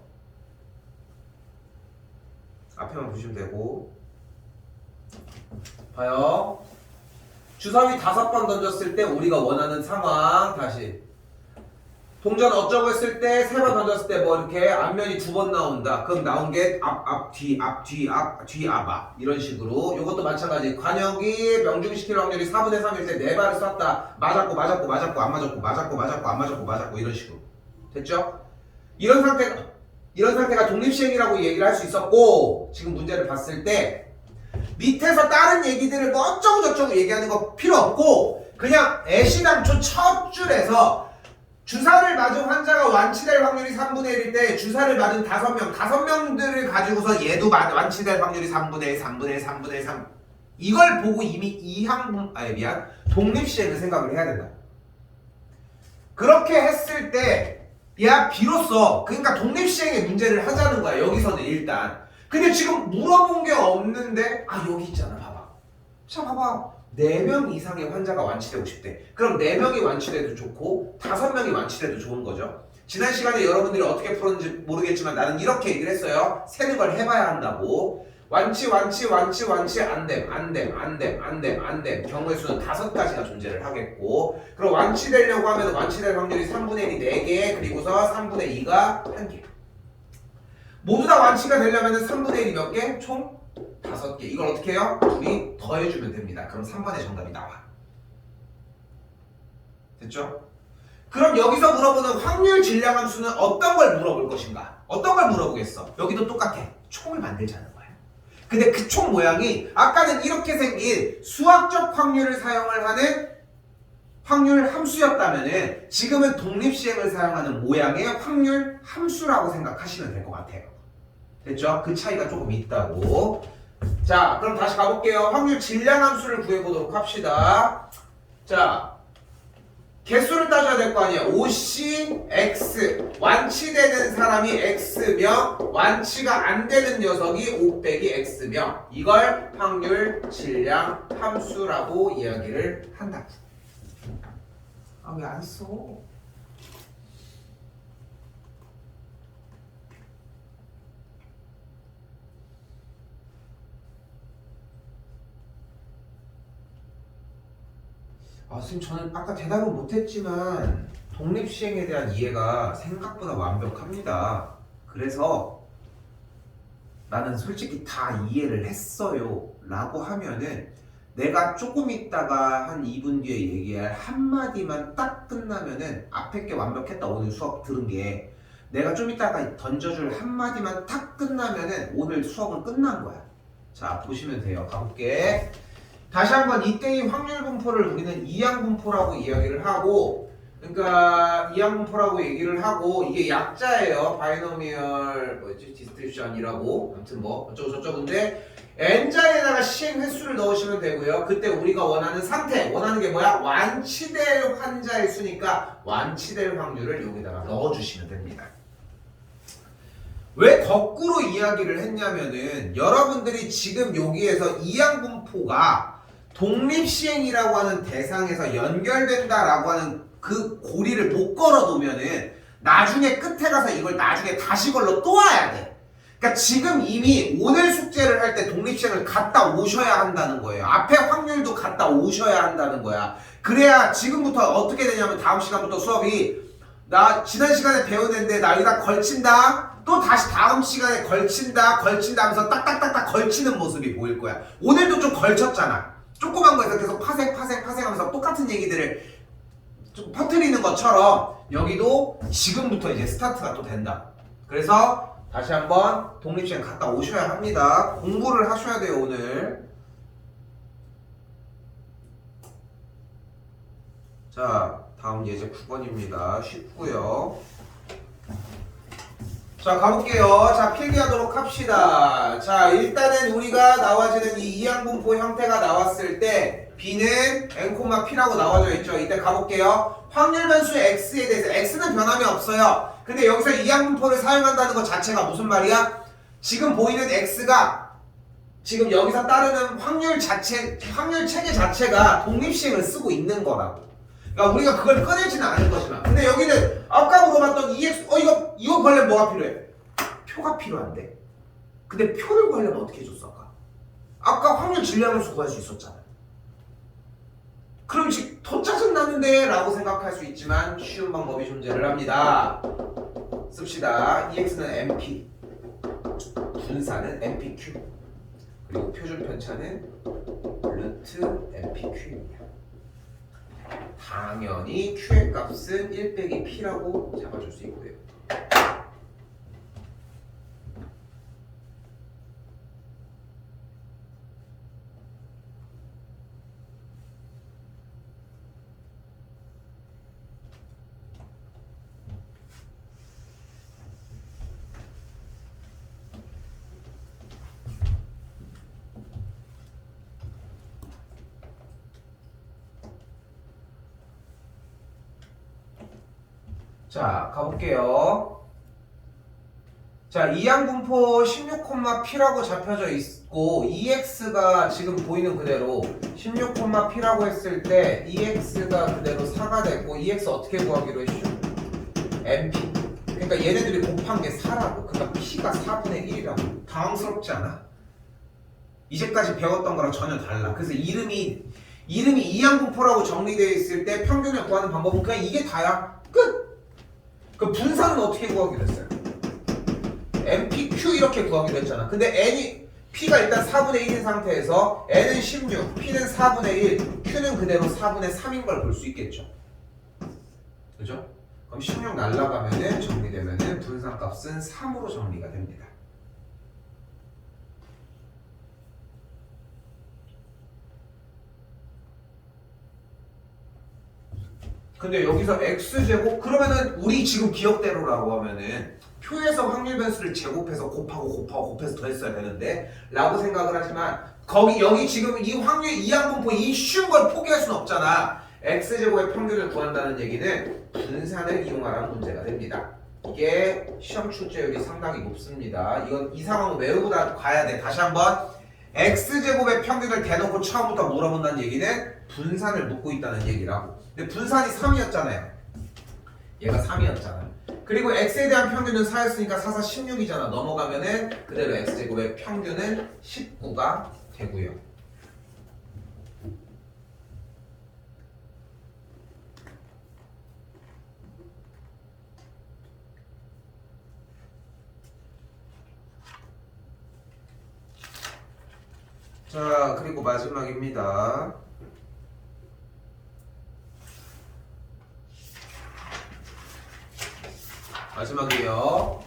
앞에만 보시면 되고. 봐요. 주사위 5번 던졌을 때 우리가 원하는 상황. 다시 동전 어쩌고 했을 때 3번 던졌을 때 뭐 이렇게 앞면이 2번 나온다. 그럼 나온 게 앞, 뒤, 앞, 뒤, 앞, 뒤, 앞 이런 식으로. 이것도 마찬가지. 관역이 명중시킬 확률이 4분의 3일 때 4발을 쐈다. 맞았고 맞았고 맞았고 안 맞았고 맞았고 맞았고 안 맞았고 맞았고 이런 식으로. 됐죠? 이런 상태가 독립시행이라고 얘기를 할 수 있었고, 지금 문제를 봤을 때 밑에서 다른 얘기들을 뭐 어쩌고 저쩌고 얘기하는 거 필요 없고, 그냥 애시당초 첫 줄에서 주사를 맞은 환자가 완치될 확률이 3분의 1일 때 주사를 맞은 5명들을 가지고서 얘도 완치될 확률이 3분의 1, 3분의 1, 3분의 1, 3 이걸 보고 이미 독립시행을 생각을 해야 된다. 그렇게 했을 때 야 비로소 그러니까 독립시행의 문제를 하자는 거야. 여기서는 일단. 근데 지금 물어본 게 없는데 여기 있잖아. 봐봐. 자 봐봐. 4명 이상의 환자가 완치되고 싶대. 그럼 4명이 완치돼도 좋고 5명이 완치돼도 좋은 거죠. 지난 시간에 여러분들이 어떻게 풀었는지 모르겠지만 나는 이렇게 얘기를 했어요. 세는 걸 해봐야 한다고. 완치 안됨 경우의 수는 5가지가 존재를 하겠고, 그럼 완치되려고 하면 완치될 확률이 3분의 1이 4개, 그리고서 3분의 2가 1개. 모두 다 완치가 되려면 3분의 1이 몇 개? 총 5개. 이걸 어떻게 해요? 둘이 더해주면 됩니다. 그럼 3번의 정답이 나와. 됐죠? 그럼 여기서 물어보는 확률 질량 함수는 어떤 걸 물어볼 것인가? 어떤 걸 물어보겠어? 여기도 똑같아. 총을 만들자는 거야. 근데 그 총 모양이 아까는 이렇게 생긴 수학적 확률을 사용을 하는 확률 함수였다면은 지금은 독립시행을 사용하는 모양의 확률 함수라고 생각하시면 될 것 같아요. 됐죠? 그 차이가 조금 있다고. 자, 그럼 다시 가볼게요. 확률 질량 함수를 구해보도록 합시다. 자, 개수를 따져야 될 거 아니야. OC, X. 완치되는 사람이 X며 완치가 안 되는 녀석이 5 빼기 X며 이걸 확률 질량 함수라고 이야기를 한다. 아, 왜 안 써? 선생님 저는 아까 대답은 못했지만 독립시행에 대한 이해가 생각보다 완벽합니다. 그래서 나는 솔직히 다 이해를 했어요 라고 하면은 내가 조금 있다가 한 2분 뒤에 얘기할 한마디만 딱 끝나면은 앞에 게 완벽했다. 오늘 수업 들은 게 내가 좀 있다가 던져줄 한마디만 딱 끝나면은 오늘 수업은 끝난 거야. 자, 보시면 돼요. 가볼게. 다시 한번 이때의 확률 분포를 우리는 이항 분포라고 이야기를 하고, 그러니까 이항 분포라고 얘기를 하고, 이게 약자예요. 바이노미얼 뭐지 디스트리뷰션이라고. 아무튼 뭐 어쩌고 저쩌고인데 n자리에다가 시행 횟수를 넣으시면 되고요. 그때 우리가 원하는 상태, 원하는 게 뭐야? 완치될 환자의 수니까 완치될 확률을 여기다가 넣어주시면 됩니다. 왜 거꾸로 이야기를 했냐면은 여러분들이 지금 여기에서 이항 분포가 독립시행이라고 하는 대상에서 연결된다라고 하는 그 고리를 못 걸어 놓으면은 나중에 끝에 가서 이걸 나중에 다시 걸러 또 와야 돼. 그러니까 지금 이미 오늘 숙제를 할 때 독립시행을 갔다 오셔야 한다는 거예요. 앞에 확률도 갔다 오셔야 한다는 거야. 그래야 지금부터 어떻게 되냐면 다음 시간부터 수업이 나 지난 시간에 배우는데 나 여기다 걸친다. 또 다시 다음 시간에 걸친다 하면서 딱딱딱딱 걸치는 모습이 보일 거야. 오늘도 좀 걸쳤잖아. 조그만 거에서 계속 파생 하면서 똑같은 얘기들을 좀 퍼뜨리는 것처럼 여기도 지금부터 이제 스타트가 또 된다. 그래서 다시 한번 독립시행 갔다 오셔야 합니다. 공부를 하셔야 돼요 오늘. 자, 다음 예제 9번입니다. 쉽고요. 자, 가볼게요. 자, 필기하도록 합시다. 자, 일단은 우리가 나와지는 이 이항분포 형태가 나왔을 때 B는 n, P라고 나와져 있죠. 이때 가볼게요. 확률 변수 X에 대해서 X는 변함이 없어요. 근데 여기서 이항분포를 사용한다는 것 자체가 무슨 말이야? 지금 보이는 X가 지금 여기서 따르는 확률 체계 자체가 독립시행을 쓰고 있는 거라고. 그러니까 우리가 그걸 꺼내지는 않을 것이다. 근데 여기는 아까 물어봤던 EX 이거 구하려면 뭐가 필요해? 표가 필요한데. 근데 표를 구하려면 어떻게 해줬어 아까 확률 질량함수 구할 수 있었잖아. 그럼 지금 더 짜증나는데 라고 생각할 수 있지만 쉬운 방법이 존재를 합니다. 씁시다. EX는 MP, 분사는 MPQ, 그리고 표준 편차는 루트 MPQ입니다. 당연히 Q의 값은 1 빼기 P라고 잡아줄 수 있고요. 자, 가볼게요. 자, 이항분포 16,P라고 잡혀져 있고 EX가 지금 보이는 그대로 16,P라고 했을 때 EX가 그대로 4가 되고 EX 어떻게 구하기로 했죠? MP. 그러니까 얘네들이 곱한 게 4라고. 그러니까 P가 4분의 1이라고. 당황스럽지 않아? 이제까지 배웠던 거랑 전혀 달라. 그래서 이름이 이항분포라고 정리되어 있을 때 평균을 구하는 방법은 그냥 이게 다야. 끝. 그 분산은 어떻게 구하기로 했어요? MPQ 이렇게 구하기로 했잖아. 근데 n이 P가 일단 4분의 1인 상태에서 n은 16, P는 4분의 1, Q는 그대로 4분의 3인 걸 볼 수 있겠죠. 그죠? 그럼 16 날라가면은 정리되면은 분산값은 3으로 정리가 됩니다. 근데 여기서 x제곱 그러면은 우리 지금 기억대로라고 하면은 표에서 확률 변수를 제곱해서 곱해서 더했어야 되는데 라고 생각을 하지만 여기 지금 이 확률 이항분포 이 쉬운 걸 포기할 수는 없잖아. x제곱의 평균을 구한다는 얘기는 분산을 이용하라는 문제가 됩니다. 이게 시험 출제율이 상당히 높습니다. 이건 이 상황은 외우고 가야 돼. 다시 한번 x제곱의 평균을 대놓고 처음부터 물어본다는 얘기는 분산을 묻고 있다는 얘기라고. 근데 분산이 3이었잖아요. 얘가 3이었잖아. 그리고 x에 대한 평균은 4였으니까 4, 4, 16이잖아. 넘어가면은 그대로 x제곱의 평균은 19가 되고요. 자, 그리고 마지막입니다. 마지막이에요.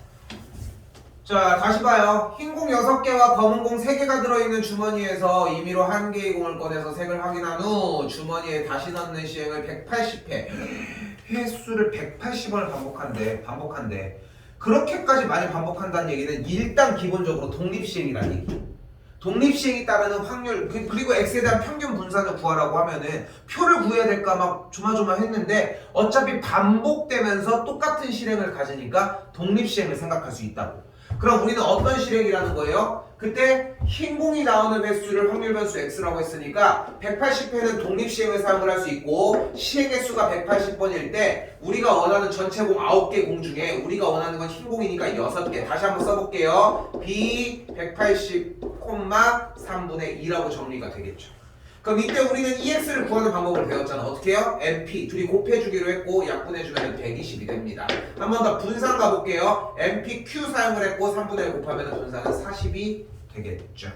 자, 다시 봐요. 흰 공 6개와 검은 공 3개가 들어있는 주머니에서 임의로 한 개의 공을 꺼내서 색을 확인한 후 주머니에 다시 넣는 시행을 180회. 횟수를 180번을 반복한대. 그렇게까지 많이 반복한다는 얘기는 일단 기본적으로 독립시행이라는 얘기. 독립시행이 따르는 확률 그리고 x에 대한 평균 분산을 구하라고 하면은 표를 구해야 될까 막 조마조마했는데 어차피 반복되면서 똑같은 실행을 가지니까 독립시행을 생각할 수 있다고. 그럼 우리는 어떤 실행이라는 거예요? 그때 흰 공이 나오는 횟수를 확률 변수 x라고 했으니까 180회는 독립시행을 사용을 할 수 있고 시행 횟수가 180번일 때 우리가 원하는 전체 공 9개 공 중에 우리가 원하는 건 흰 공이니까 6개. 다시 한번 써볼게요. b 180, 3분의 2라고 정리가 되겠죠. 그럼 이때 우리는 EX를 구하는 방법을 배웠잖아. 어떻게 해요? MP 둘이 곱해주기로 했고 약분해주면 120이 됩니다. 한 번 더 분산 가볼게요. MPQ 사용을 했고 3분의 1 곱하면 분산은 40이 되겠죠.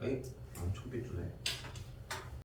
에이, 초빛 주네.